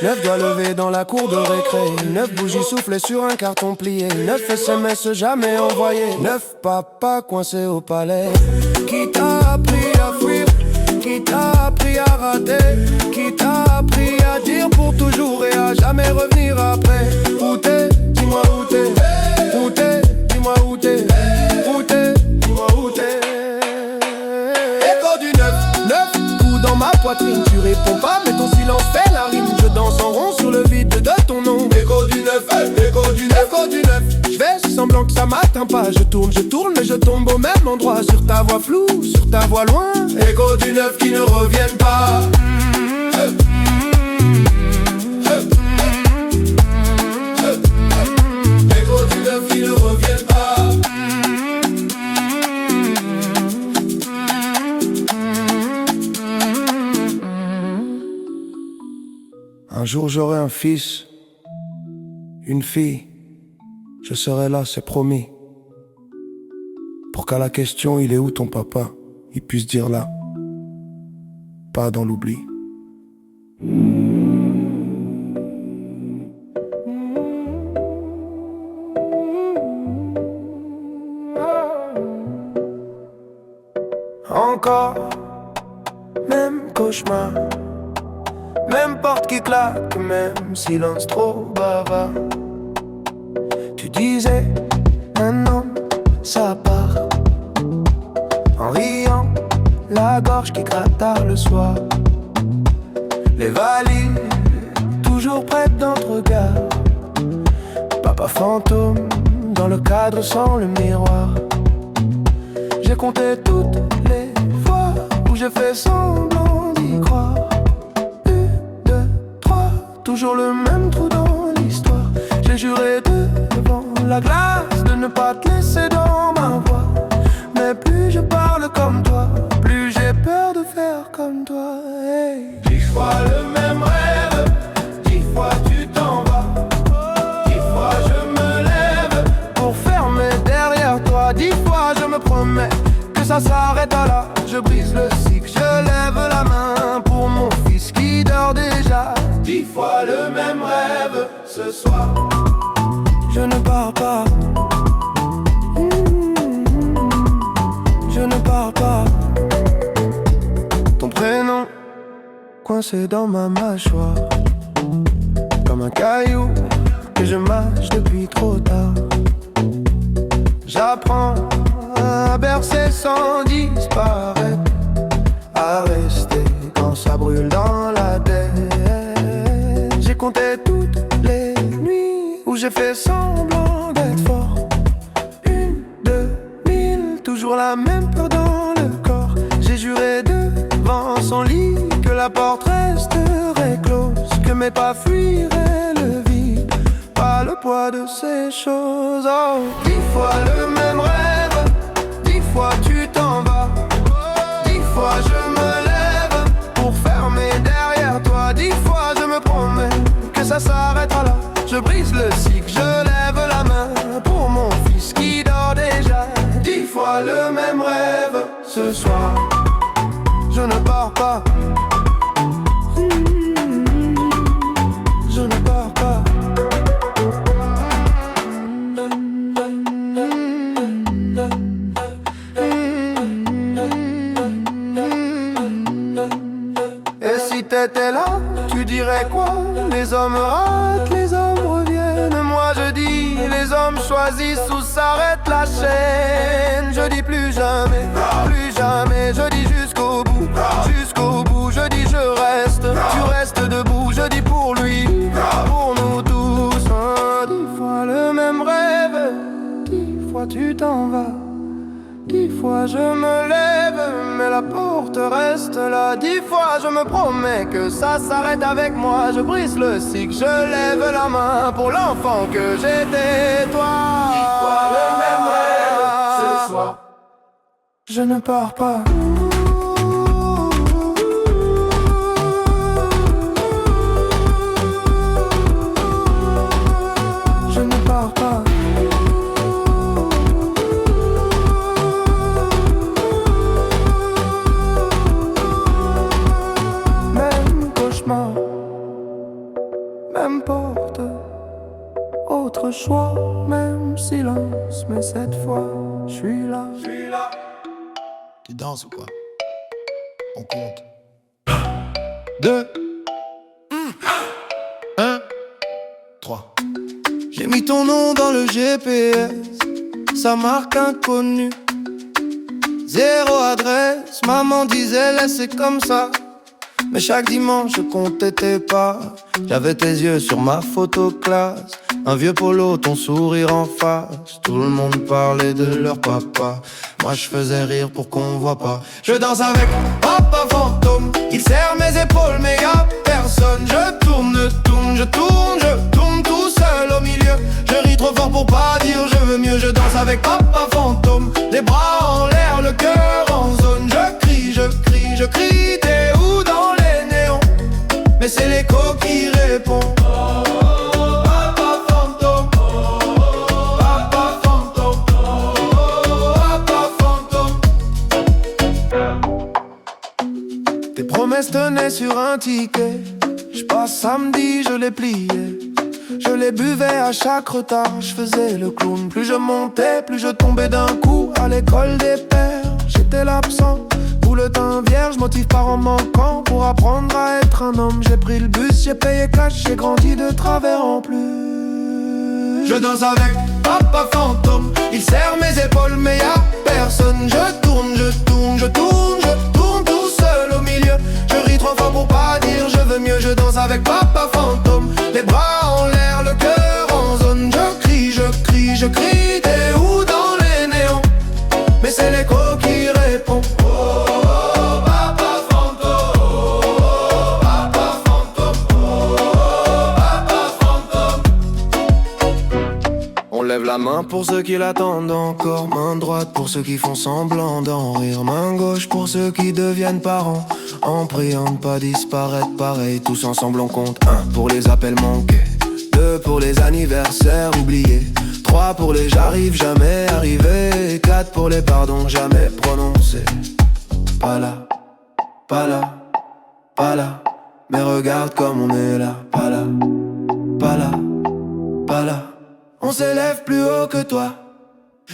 Neuf doigts levés dans la cour de récré, 9 bougies soufflées sur un carton plié, 9 SMS jamais envoyés, 9 papas coincés au palais. Qui t'a appris à fuir, qui t'a appris à rater, qui t'a appris à dire pour toujours et à jamais revenir après. Où t'es, dis-moi où t'es, où t'es, dis-moi où t'es, où t'es, dis-moi où t'es. Écho du 9 coups dans ma poitrine, tu réponds pas mais ton silence fait la rime. Je danse en rond sur le vide de ton nom. Écho du 9, écho du 9, écho du 9. Je fais semblant que ça m'atteint pas. Je tourne mais je tombe au même endroit. Sur ta voix floue, sur ta voix loin. Écho du 9 qui ne reviennent pas. Écho du 9 qui ne reviennent pas. Un jour j'aurai un fils, une fille, je serai là, c'est promis. Pour qu'à la question il est où ton papa, il puisse dire là, pas dans l'oubli. Encore, même cauchemar. Même porte qui claque, même silence trop bavard. Tu disais, un homme, ça part. En riant, la gorge qui gratte tard le soir. Les valises, toujours prêtes dans le regard. Papa fantôme, dans le cadre sans le miroir. J'ai compté toutes les fois où j'ai fait semblant d'y croire. Toujours le même trou dans l'histoire. J'ai juré devant la glace de ne pas te laisser dans ma voix. Mais plus je parle comme toi, plus j'ai peur de faire comme toi. Hey. 10 fois le même rêve, 10 fois tu t'en vas. 10 fois je me lève pour fermer derrière toi. 10 fois je me promets que ça s'arrête là. Je brise le cycle, je lève la main pour mon fils qui dort déjà. 10 fois le même rêve ce soir. Je ne pars pas. Je ne pars pas. Ton prénom coincé dans ma mâchoire, comme un caillou que je mâche depuis trop tard. J'apprends à bercer sans disparaître, à rester quand ça brûle dans la tête. J'ai compté toutes les nuits où j'ai fait semblant d'être fort. 1, 2, 1000, toujours la même peur dans le corps. J'ai juré devant son lit que la porte resterait close, que mes pas fuiraient le vide, pas le poids de ces choses. Oh, 10 fois le même rêve, 10 fois tu t'en vas. 10 fois je me lève pour fermer derrière toi. 10 fois je me promets que ça s'arrêtera là. Je brise le cycle, je lève la main pour mon fils qui dort déjà. 10 fois le même rêve ce soir. Je ne pars pas. Je ne pars pas. Et si t'étais là, tu dirais quoi? Les hommes ratent, les hommes reviennent. Moi je dis, les hommes choisissent où s'arrête la chaîne. Je dis plus jamais, je dis jusqu'au bout. Jusqu'au bout, je dis je reste. Tu restes debout, je dis pour lui, pour nous tous. 10 fois le même rêve, 10 fois tu t'en vas. 10 fois je me lève, mais la porte reste là. 10 fois je me promets que ça s'arrête avec moi. Je brise le cycle, je lève la main pour l'enfant que j'étais, toi. 10 fois le même rêve ce soir. Je ne pars pas. Je ne pars pas. Tu danses ou quoi? On compte. 2, 1, 3. J'ai mis ton nom dans le GPS, ça marque inconnue. Zéro adresse, maman disait laissez comme ça. Mais chaque dimanche je comptais tes pas. J'avais tes yeux sur ma photo classe, un vieux polo, ton sourire en face. Tout le monde parlait de leur papa, moi je faisais rire pour qu'on voit pas. Je danse avec papa fantôme, il serre mes épaules mais y'a personne. Je tourne, je tourne tout seul au milieu. Je ris trop fort pour pas dire je veux mieux. Je danse avec papa fantôme, les bras en l'air, le cœur en zone. Je crie, t'es où dans les néons? Mais c'est l'écho qui répond. Papa fantôme, papa fantôme, papa fantôme. Tes promesses tenaient sur un ticket. Je passe samedi, je les pliais. Je les buvais à chaque retard, je faisais le clown. Plus je montais, plus je tombais d'un coup. À l'école des pères, j'étais l'absent. Tout le temps vierge, motive par en manquant. Pour apprendre à être un homme, j'ai pris le bus, j'ai payé cash, j'ai grandi de travers en plus. Je danse avec papa fantôme, il serre mes épaules mais y'a personne. Je tourne tout seul au milieu. Je ris trop fort pour pas dire je veux mieux. Je danse avec papa fantôme, les bras en l'air, le cœur en zone. Je crie, t'es où dans les néons? Mais c'est l'écho qui répond. Lève la main pour ceux qui l'attendent encore. Main droite pour ceux qui font semblant d'en rire. Main gauche pour ceux qui deviennent parents, en priant de pas disparaître pareil. Tous ensemble on compte. 1 pour les appels manqués, 2 pour les anniversaires oubliés, 3 pour les j'arrive jamais arrivé, 4 pour les pardons jamais prononcés. Pas là, pas là, pas là. Mais regarde comme on est là. Pas là, pas là, pas là. On s'élève plus haut que toi.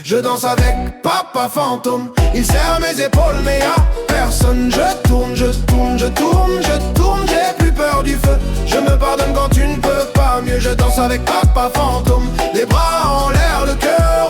Je danse avec papa fantôme, il serre mes épaules mais y'a personne. Je tourne, j'ai plus peur du feu. Je me pardonne quand tu ne peux pas mieux. Je danse avec papa fantôme, les bras en l'air, le cœur